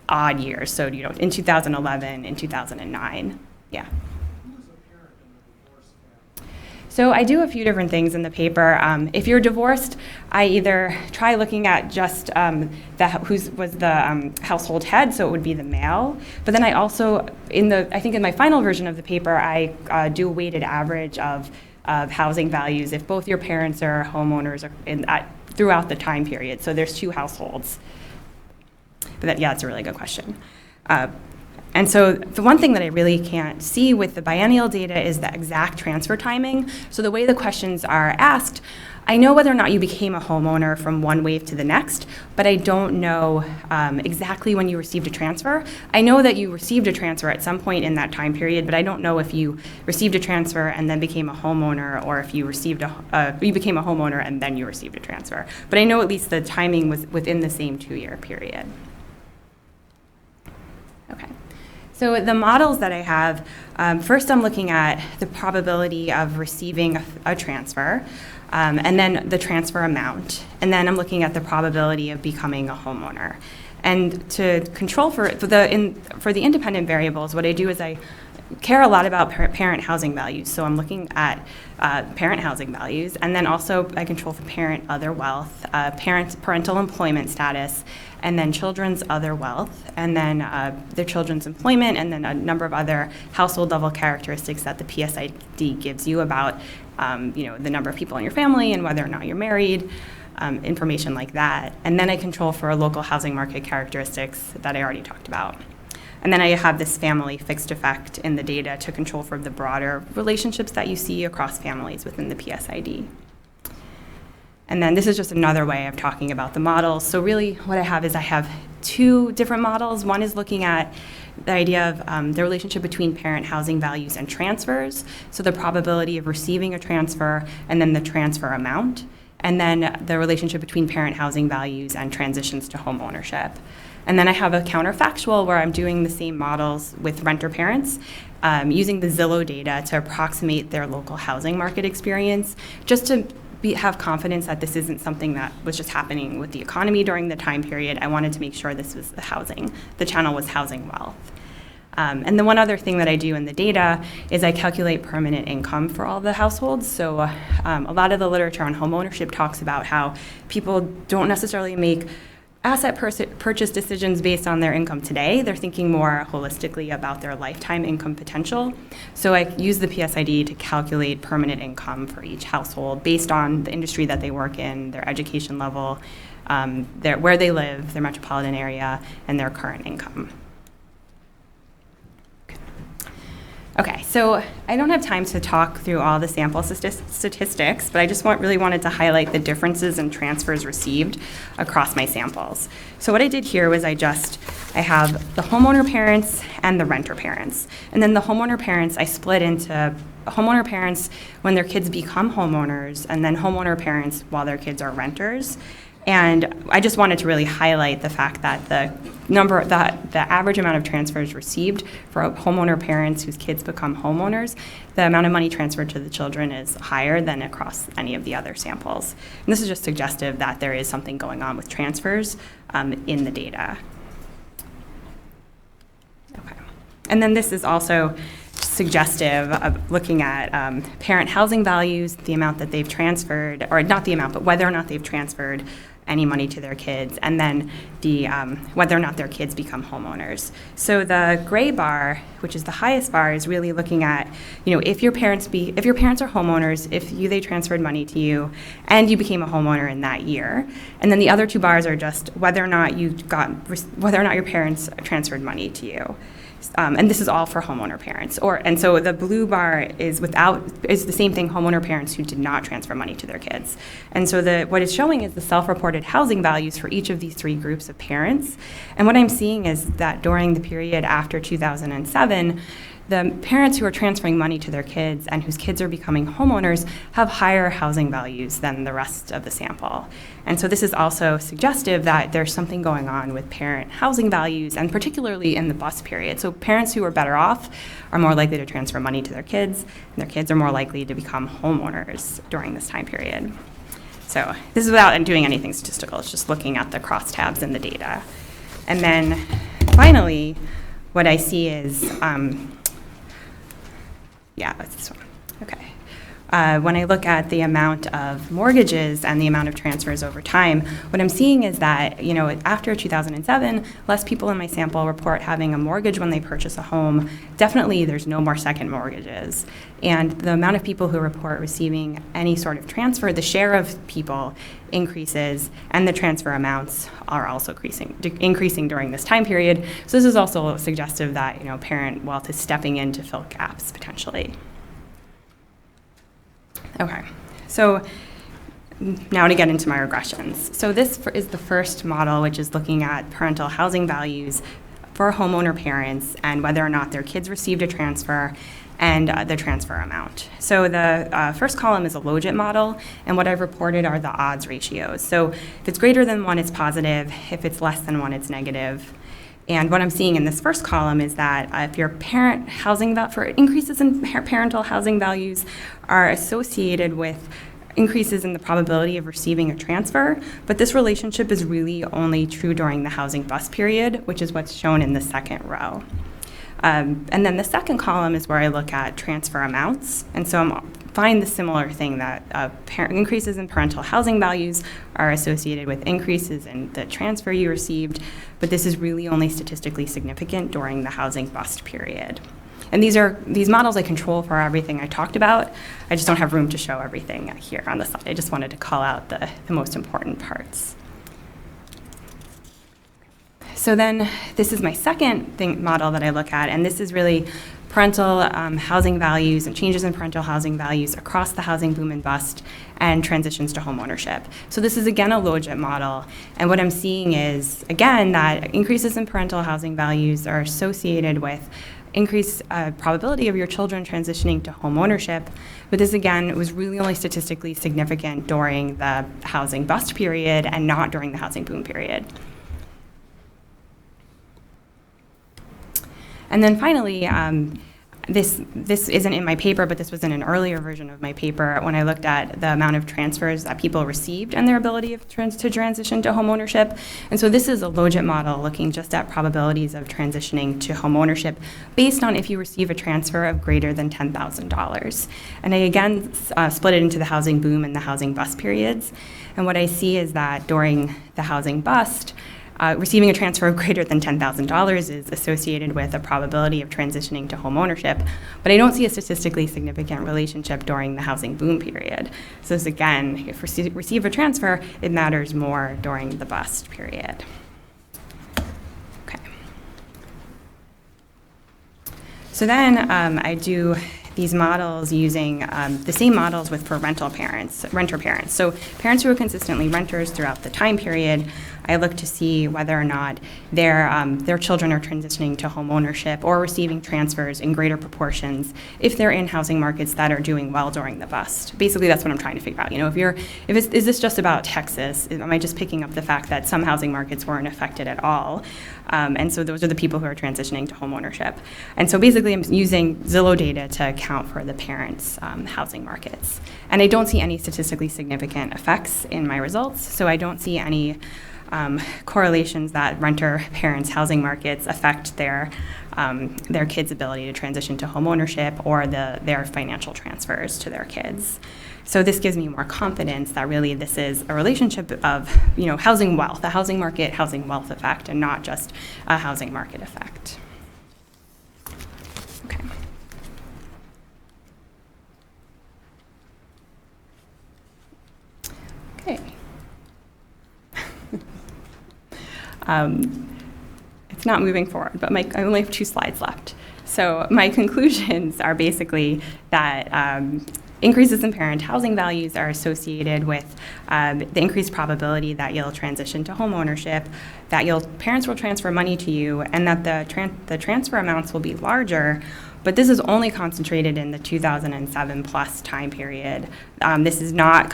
odd years. So, in 2011, in 2009, yeah. So I do a few different things in the paper. If you're divorced, I either try looking at just who was the household head, so it would be the male. But then I also, I think in my final version of the paper, I do a weighted average of housing values if both your parents are homeowners throughout the time period. So there's two households. But it's a really good question. And so the one thing that I really can't see with the biennial data is the exact transfer timing. So the way the questions are asked, I know whether or not you became a homeowner from one wave to the next, but I don't know exactly when you received a transfer. I know that you received a transfer at some point in that time period, but I don't know if you received a transfer and then became a homeowner, or if you received you became a homeowner and then you received a transfer. But I know at least the timing was within the same 2-year period. Okay. So the models that I have, first I'm looking at the probability of receiving a transfer, and then the transfer amount, and then I'm looking at the probability of becoming a homeowner. And to control for the independent variables, what I do is I care a lot about parent housing values. So I'm looking at parent housing values, and then also I control for parent other wealth, parental employment status, and then children's other wealth, and then their children's employment, and then a number of other household level characteristics that the PSID gives you about the number of people in your family and whether or not you're married, information like that. And then I control for local housing market characteristics that I already talked about. And then I have this family fixed effect in the data to control for the broader relationships that you see across families within the PSID. And then this is just another way of talking about the models. So really what I have is I have 2 different models. One is looking at the idea of the relationship between parent housing values and transfers, so the probability of receiving a transfer and then the transfer amount, and then the relationship between parent housing values and transitions to home ownership. And then I have a counterfactual where I'm doing the same models with renter parents, using the Zillow data to approximate their local housing market experience, just to have confidence that this isn't something that was just happening with the economy during the time period. I wanted to make sure this was the channel was housing wealth. And the one other thing that I do in the data is I calculate permanent income for all the households. So a lot of the literature on homeownership talks about how people don't necessarily make asset purchase decisions based on their income today. They're thinking more holistically about their lifetime income potential. So I use the PSID to calculate permanent income for each household based on the industry that they work in, their education level, where they live, their metropolitan area, and their current income. Okay, so I don't have time to talk through all the sample statistics, but I just really wanted to highlight the differences in transfers received across my samples. So what I did here was I have the homeowner parents and the renter parents. And then the homeowner parents I split into homeowner parents when their kids become homeowners, and then homeowner parents while their kids are renters. And I just wanted to really highlight the fact that the average amount of transfers received for homeowner parents whose kids become homeowners, the amount of money transferred to the children is higher than across any of the other samples. And this is just suggestive that there is something going on with transfers in the data. Okay. And then this is also suggestive of looking at parent housing values, the amount that they've transferred, or not the amount, but whether or not they've transferred any money to their kids, and then the whether or not their kids become homeowners. So the gray bar, which is the highest bar, is really looking at, if your parents are homeowners, if they transferred money to you, and you became a homeowner in that year. And then the other 2 bars are just whether or not your parents transferred money to you. And this is all for homeowner parents. And so the blue bar is the same thing, homeowner parents who did not transfer money to their kids. And so what it's showing is the self-reported housing values for each of these 3 groups of parents. And what I'm seeing is that during the period after 2007, the parents who are transferring money to their kids and whose kids are becoming homeowners have higher housing values than the rest of the sample. And so this is also suggestive that there's something going on with parent housing values, and particularly in the bus period. So parents who are better off are more likely to transfer money to their kids, and their kids are more likely to become homeowners during this time period. So this is without doing anything statistical. It's just looking at the crosstabs in the data. And then finally, what I see is, it's this one. Okay. when I look at the amount of mortgages and the amount of transfers over time, what I'm seeing is that, you know, after 2007, less people in my sample report having a mortgage when they purchase a home. Definitely, there's no more second mortgages. And the amount of people who report receiving any sort of transfer, the share of people increases, and the transfer amounts are also increasing during this time period. So this is also suggestive that, you know, parent wealth is stepping in to fill gaps potentially. Okay, so now to get into my regressions. So this is the first model, which is looking at parental housing values for homeowner parents and whether or not their kids received a transfer and the transfer amount. So the first column is a logit model, and what I've reported are the odds ratios. So if it's greater than 1, it's positive. If it's less than 1, it's negative. And what I'm seeing in this first column is that if your parent housing for increases in parental housing values are associated with increases in the probability of receiving a transfer, but this relationship is really only true during the housing bust period, which is what's shown in the second row. And then the second column is where I look at transfer amounts. And so I find the similar thing that increases in parental housing values are associated with increases in the transfer you received, but this is really only statistically significant during the housing bust period. And these models I control for everything I talked about. I just don't have room to show everything here on the slide. I just wanted to call out the most important parts. So then this is my second model that I look at, and this is really parental housing values and changes in parental housing values across the housing boom and bust and transitions to homeownership. So this is again a logit model, and what I'm seeing is, again, that increases in parental housing values are associated with increased probability of your children transitioning to homeownership, but this again was really only statistically significant during the housing bust period and not during the housing boom period. And then finally, this isn't in my paper, but this was in an earlier version of my paper when I looked at the amount of transfers that people received and their ability to transition to homeownership. And so this is a logit model looking just at probabilities of transitioning to homeownership based on if you receive a transfer of greater than $10,000. And I again split it into the housing boom and the housing bust periods. And what I see is that during the housing bust, receiving a transfer of greater than $10,000 is associated with a probability of transitioning to homeownership, but I don't see a statistically significant relationship during the housing boom period. So this again, if receive a transfer, it matters more during the bust period. Okay. So then I do these models using the same models for renter parents. So parents who are consistently renters throughout the time period, I look to see whether or not their children are transitioning to home ownership or receiving transfers in greater proportions if they're in housing markets that are doing well during the bust. Basically, that's what I'm trying to figure out. You know, is this just about Texas? Am I just picking up the fact that some housing markets weren't affected at all? And so those are the people who are transitioning to home ownership. And so basically, I'm using Zillow data to account for the parents' housing markets. And I don't see any statistically significant effects in my results, so I don't see any correlations that renter parents' housing markets affect their kids' ability to transition to home ownership or their financial transfers to their kids. So this gives me more confidence that really this is a relationship of, you know, housing wealth, a housing market, housing wealth effect, and not just a housing market effect. Okay. Okay. It's not moving forward, but I only have 2 slides left. So my conclusions are basically that increases in parent housing values are associated with the increased probability that you'll transition to home ownership, that parents will transfer money to you, and that the transfer amounts will be larger. But this is only concentrated in the 2007 plus time period. This is not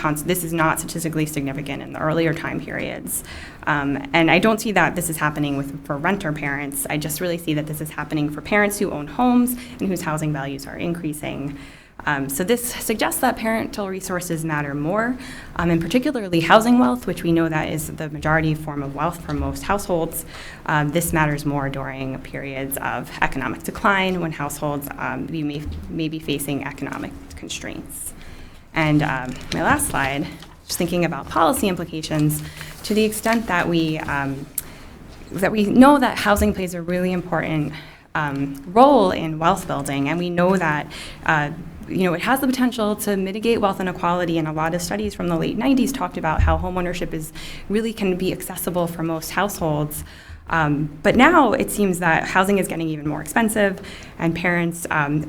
statistically significant in the earlier time periods. And I don't see that this is happening for renter parents. I just really see that this is happening for parents who own homes and whose housing values are increasing. So this suggests that parental resources matter more, and particularly housing wealth, which we know that is the majority form of wealth for most households. This matters more during periods of economic decline when households may be facing economic constraints. And my last slide, just thinking about policy implications, to the extent that we know that housing plays a really important role in wealth building, and we know that it has the potential to mitigate wealth inequality, and a lot of studies from the late 90s talked about how homeownership really can be accessible for most households. But now it seems that housing is getting even more expensive, and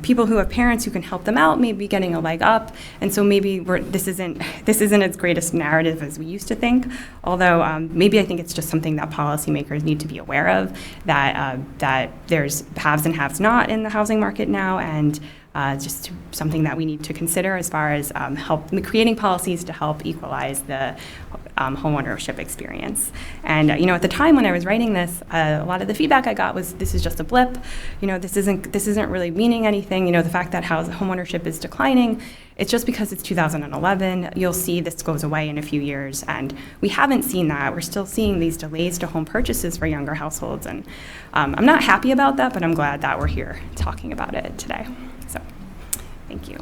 people who have parents who can help them out may be getting a leg up, and so maybe this isn't its greatest narrative as we used to think. Although maybe I think it's just something that policymakers need to be aware of, that there's haves and haves not in the housing market now, and just something that we need to consider as far as creating policies to help equalize the homeownership experience. And at the time when I was writing this, a lot of the feedback I got was, this is just a blip. This isn't really meaning anything. The fact that homeownership is declining, it's just because it's 2011. You'll see this goes away in a few years, and we haven't seen that. We're still seeing these delays to home purchases for younger households, and I'm not happy about that, but I'm glad that we're here talking about it today. So, thank you.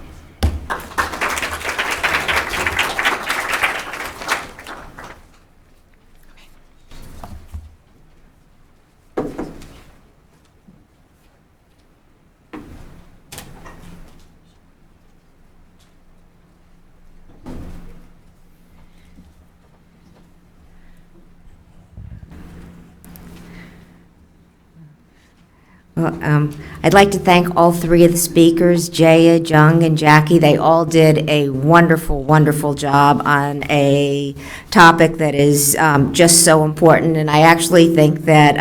Well, I'd like to thank all three of the speakers, Jaya, Jung, and Jackie. They all did a wonderful, wonderful job on a topic that is just so important. And I actually think that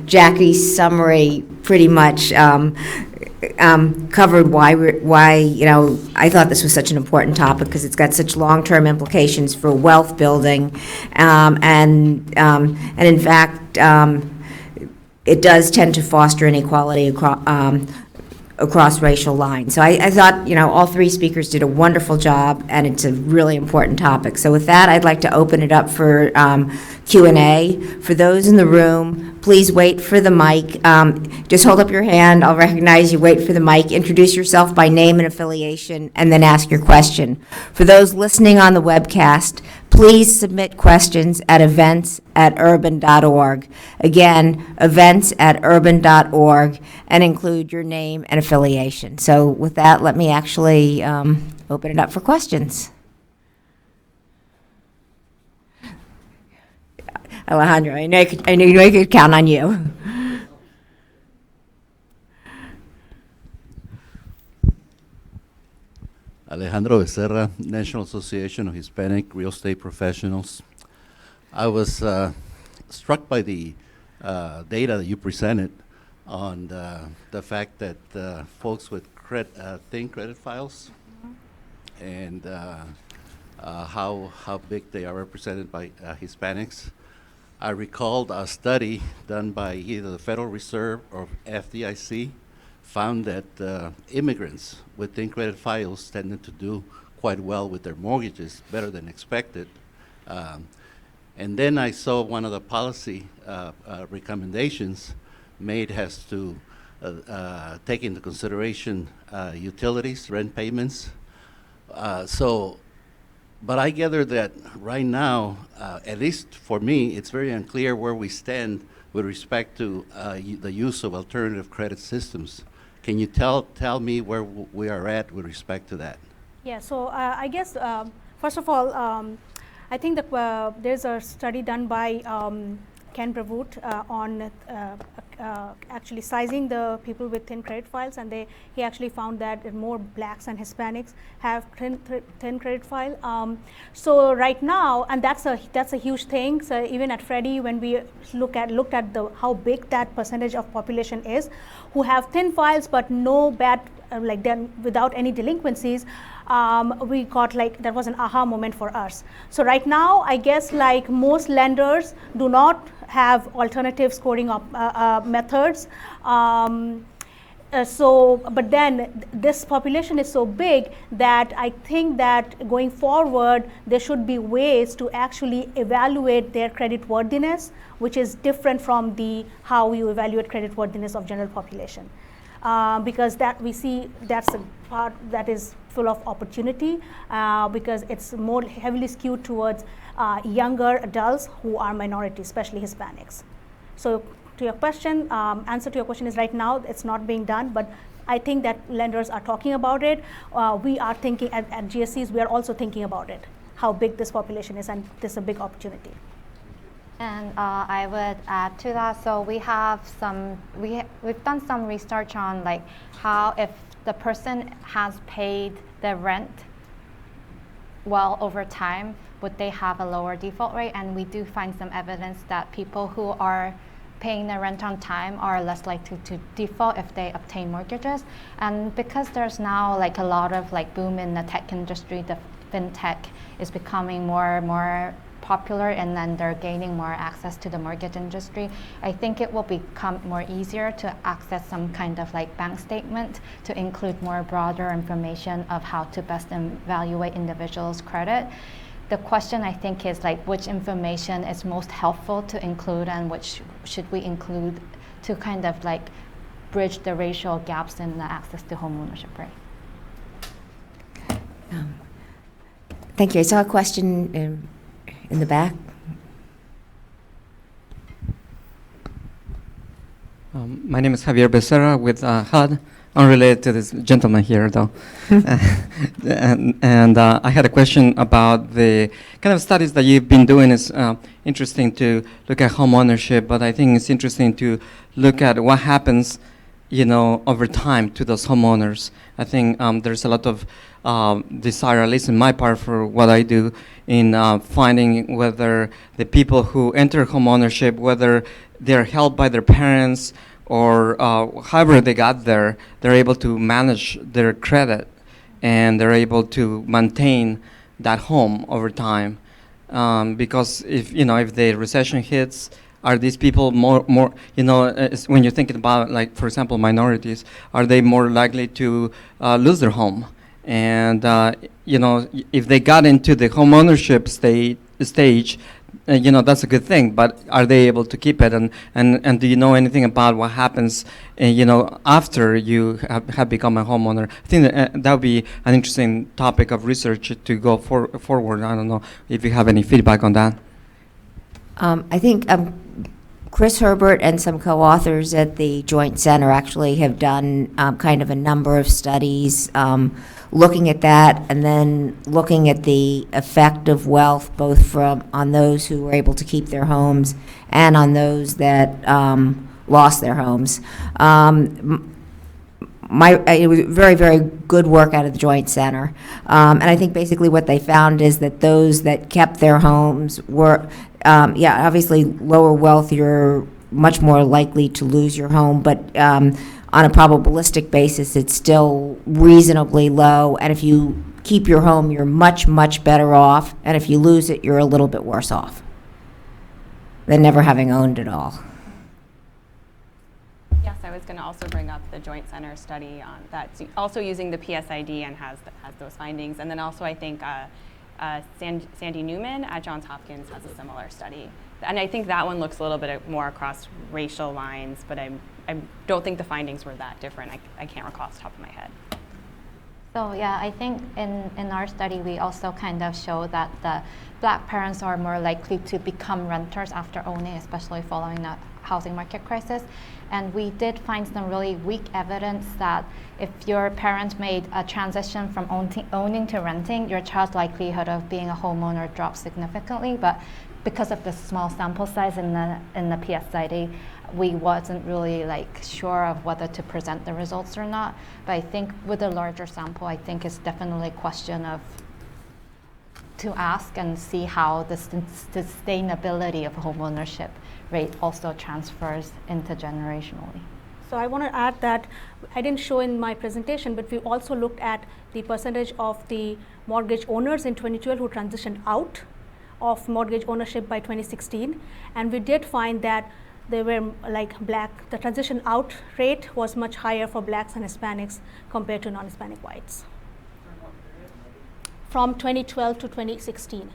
Jackie's summary pretty much covered why I thought this was such an important topic, because it's got such long-term implications for wealth building, and in fact, it does tend to foster inequality across racial lines. So I thought, all three speakers did a wonderful job, and it's a really important topic. So with that, I'd like to open it up for Q&A. For those in the room, please wait for the mic. Just hold up your hand. I'll recognize you. Wait for the mic. Introduce yourself by name and affiliation, and then ask your question. For those listening on the webcast, please submit questions at events@urban.org. Again, events@urban.org, and include your name and affiliation. So with that, let me actually open it up for questions. Alejandro, I know I could count on you. Alejandro Becerra, National Association of Hispanic Real Estate Professionals. I was struck by the data that you presented on the fact that folks with thin credit files and how big they are represented by Hispanics. I recalled a study done by either the Federal Reserve or FDIC found that immigrants with thin credit files tended to do quite well with their mortgages, better than expected. And then I saw one of the policy recommendations made has to take into consideration utilities, rent payments. But I gather that right now, at least for me, it's very unclear where we stand with respect to the use of alternative credit systems. Can you tell me where we are at with respect to that? Yeah, so I guess, first of all, I think that there's a study done by Ken Bravut on actually sizing the people with thin credit files, and he actually found that more blacks and Hispanics have thin credit file. So right now, and that's a huge thing. So even at Freddie, when we looked at how big that percentage of population is, who have thin files but no bad them without any delinquencies, we got that was an aha moment for us. So right now, I guess most lenders do not have alternative scoring methods. But then this population is so big that I think that going forward, there should be ways to actually evaluate their credit worthiness, which is different from how you evaluate credit worthiness of general population. because that we see that's a part that is full of opportunity because it's more heavily skewed towards younger adults who are minorities, especially Hispanics. So to your question, answer to your question is right now it's not being done, but I think that lenders are talking about it. We are thinking at GSEs, we are also thinking about it, how big this population is, and this is a big opportunity. And I would add to that. So we have we've done some research on like how if the person has paid the rent well over time, would they have a lower default rate? And we do find some evidence that people who are paying their rent on time are less likely to default if they obtain mortgages. And because there's now like a lot of like boom in the tech industry, the fintech is becoming more popular, and then they're gaining more access to the mortgage industry. I think it will become more easier to access some kind of like bank statement to include more broader information of how to best evaluate individuals' credit. The question I think is like which information is most helpful to include and which should we include to kind of like bridge the racial gaps in the access to homeownership rate. Thank you. I saw a question in the back. My name is Javier Becerra with HUD, unrelated to this gentleman here, though. and I had a question about the kind of studies that you've been doing. Is interesting to look at home ownership, but I think it's interesting to look at what happens, over time to those homeowners. I think there's a lot of desire, at least in my part for what I do, in finding whether the people who enter home ownership, whether they're helped by their parents or however they got there, they're able to manage their credit and they're able to maintain that home over time. Because if the recession hits, are these people more when you're thinking about, like, for example, minorities, are they more likely to lose their home? And if they got into the home ownership stage, that's a good thing, but are they able to keep it? And do you know anything about what happens, after you have become a homeowner? I think that would be an interesting topic of research to go forward. I don't know if you have any feedback on that. I think Chris Herbert and some co-authors at the Joint Center actually have done kind of a number of studies looking at that, and then looking at the effect of wealth both on those who were able to keep their homes and on those that lost their homes. It was very, very good work out of the Joint Center. And I think basically what they found is that those that kept their homes were, obviously lower wealth, you're much more likely to lose your home, but on a probabilistic basis, it's still reasonably low. And if you keep your home, you're much, much better off. And if you lose it, you're a little bit worse off than never having owned it all. Yes, I was going to also bring up the Joint Center study on that's also using the PSID and has those findings. And then also I think Sandy Newman at Johns Hopkins has a similar study. And I think that one looks a little bit more across racial lines, but I don't think the findings were that different. I can't recall off the top of my head. So yeah, I think in our study, we also kind of show that the Black parents are more likely to become renters after owning, especially following the housing market crisis. And we did find some really weak evidence that if your parents made a transition from owning to renting, your child's likelihood of being a homeowner dropped significantly. But because of the small sample size in the PSID, we wasn't really sure of whether to present the results or not. But I think with a larger sample, I think it's definitely a question of to ask and see how the sustainability of homeownership rate also transfers intergenerationally. So I want to add that I didn't show in my presentation, but we also looked at the percentage of the mortgage owners in 2012 who transitioned out of mortgage ownership by 2016. And we did find that they were Black, the transition out rate was much higher for Blacks and Hispanics compared to non-Hispanic whites. From 2012 to 2016.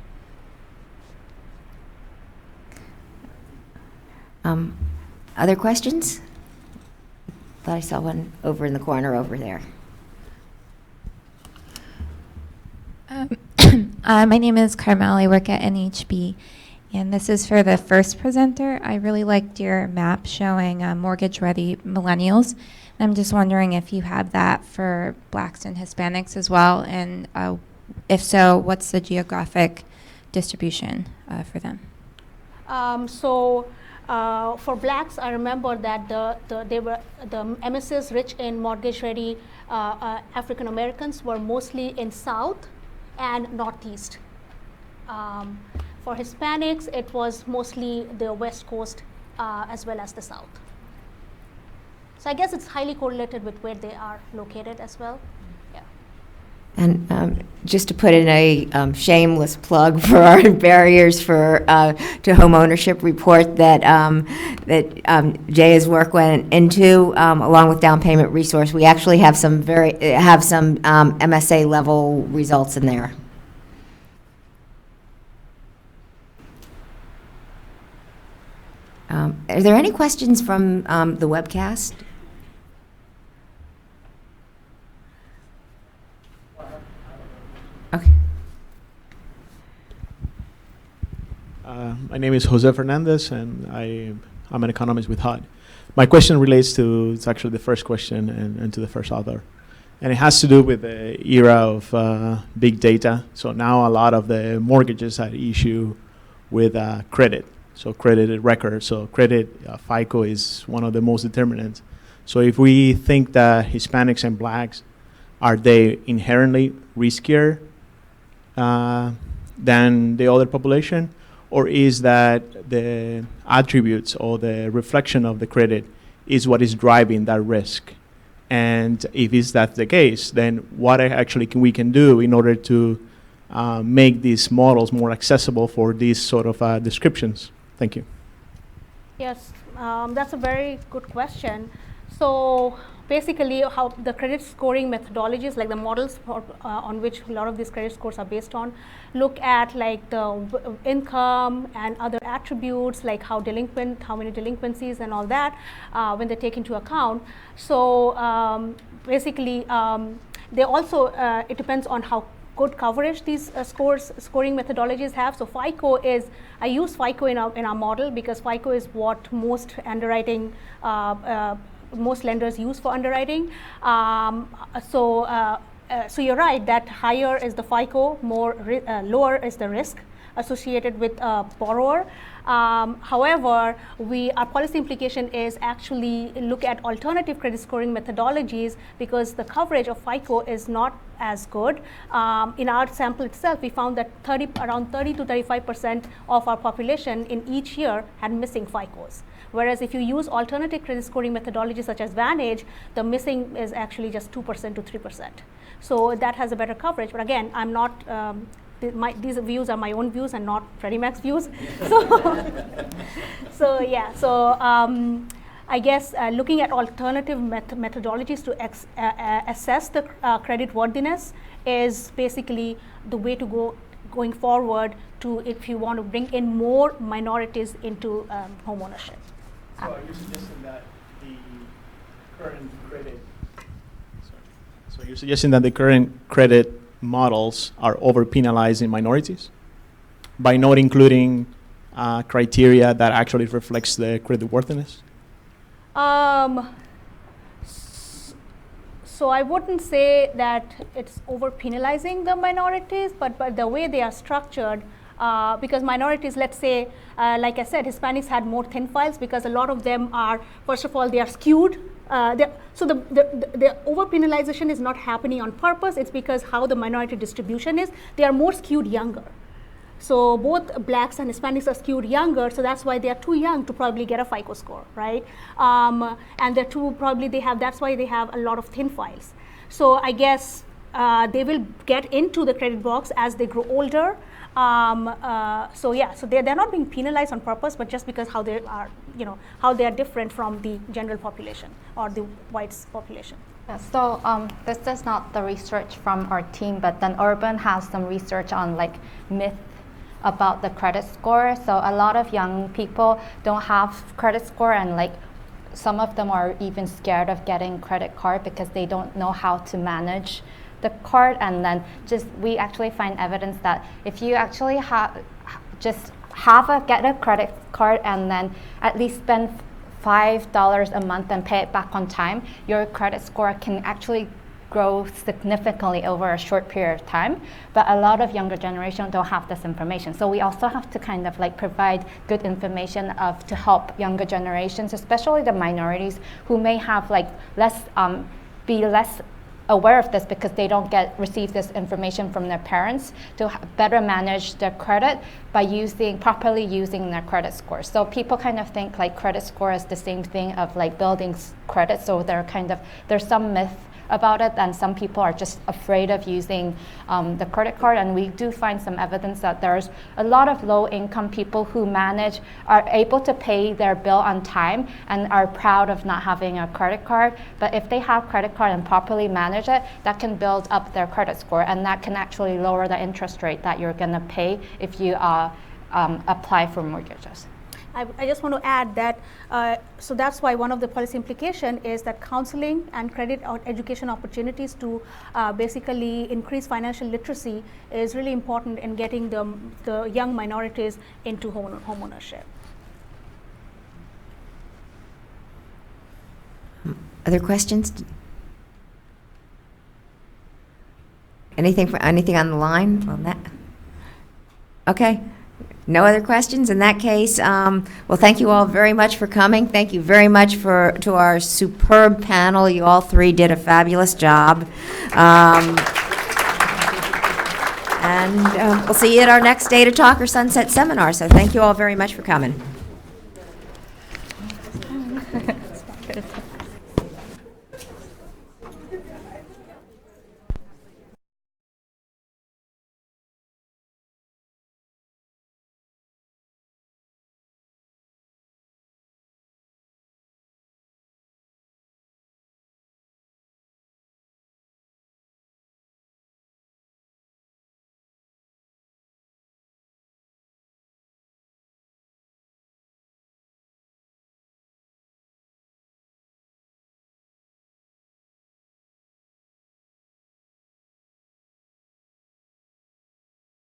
Other questions? thought I saw one over in the corner over there. My name is Carmel. I work at NHB, and this is for the first presenter. I really liked your map showing mortgage-ready millennials. I'm just wondering if you have that for Blacks and Hispanics as well, and if so, what's the geographic distribution for them? For Blacks, I remember that the MSs rich in mortgage-ready African Americans were mostly in South and Northeast. For Hispanics, it was mostly the West Coast as well as the South. So I guess it's highly correlated with where they are located as well. Yeah. And just to put in a shameless plug for our barriers to homeownership report that Jaya's work went into, along with down payment resource, we actually have some MSA level results in there. Are there any questions from the webcast? Okay. My name is Jose Fernandez, and I'm an economist with HUD. My question relates to, it's actually the first question and to the first author. And it has to do with the era of big data. So now a lot of the mortgages are issued with credit. So credit record. So credit, FICO is one of the most determinants. So if we think that Hispanics and Blacks, are they inherently riskier than the other population? Or is that the attributes or the reflection of the credit is what is driving that risk? And if that's the case, then what actually we can do in order to make these models more accessible for these sort of descriptions? Thank you. Yes, that's a very good question. So basically, how the credit scoring methodologies, like the models on which a lot of these credit scores are based on, look at like the income and other attributes, like how many delinquencies and all that, when they take into account. So basically, they also, it depends on how good coverage these scoring methodologies have. So FICO is, I use FICO in our model because FICO is what most underwriting, most lenders use for underwriting. So you're right that higher is the FICO, lower is the risk associated with a borrower. However, our policy implication is actually look at alternative credit scoring methodologies because the coverage of FICO is not as good. In our sample itself, we found that around 30 to 35% of our population in each year had missing FICOs. Whereas if you use alternative credit scoring methodologies such as Vantage, the missing is actually just 2% to 3%. So that has a better coverage. But again, I'm not, these views are my own views and not Freddie Mac's views. So yeah, so I guess looking at alternative methodologies to assess the credit worthiness is basically the way to go going forward to if you want to bring in more minorities into homeownership. So are you suggesting that the current credit, so you're suggesting that the current credit models are over penalizing minorities by not including criteria that actually reflects the credit worthiness? So I wouldn't say that it's over penalizing the minorities, but the way they are structured, because minorities, let's say, like I said, Hispanics had more thin files because a lot of them are, first of all, they are skewed. So the over penalization is not happening on purpose. It's because how the minority distribution is. They are more skewed younger. So both Blacks and Hispanics are skewed younger, so that's why they are too young to probably get a FICO score, right? And they're too, probably they have, that's why they have a lot of thin files. So I guess they will get into the credit box as they grow older. So yeah, so they're not being penalized on purpose, but just because how they are, how they are different from the general population or the whites population. So this is not the research from our team, but then Urban has some research on like myth about the credit score. So a lot of young people don't have credit score, and like some of them are even scared of getting credit card because they don't know how to manage the card. And then we actually find evidence that if you actually get a credit card and then at least spend $5 a month and pay it back on time, your credit score can actually grow significantly over a short period of time. But a lot of younger generation don't have this information. So we also have to kind of like provide good information to help younger generations, especially the minorities who may have be less aware of this because they don't receive this information from their parents, to better manage their credit by properly using their credit score. So people kind of think like credit score is the same thing of like building credit. So there's some myth about it, and some people are just afraid of using the credit card. And we do find some evidence that there's a lot of low-income people who are able to pay their bill on time and are proud of not having a credit card. But if they have credit card and properly manage it, that can build up their credit score, and that can actually lower the interest rate that you're going to pay if you apply for mortgages. I just want to add that, so that's why one of the policy implication is that counseling and credit or education opportunities to basically increase financial literacy is really important in getting the young minorities into homeownership. Other questions? Anything on the line on that? Okay. No other questions? In that case, well, thank you all very much for coming. Thank you very much to our superb panel. You all three did a fabulous job. And we'll see you at our next Data Talk or Sunset Seminar. So thank you all very much for coming.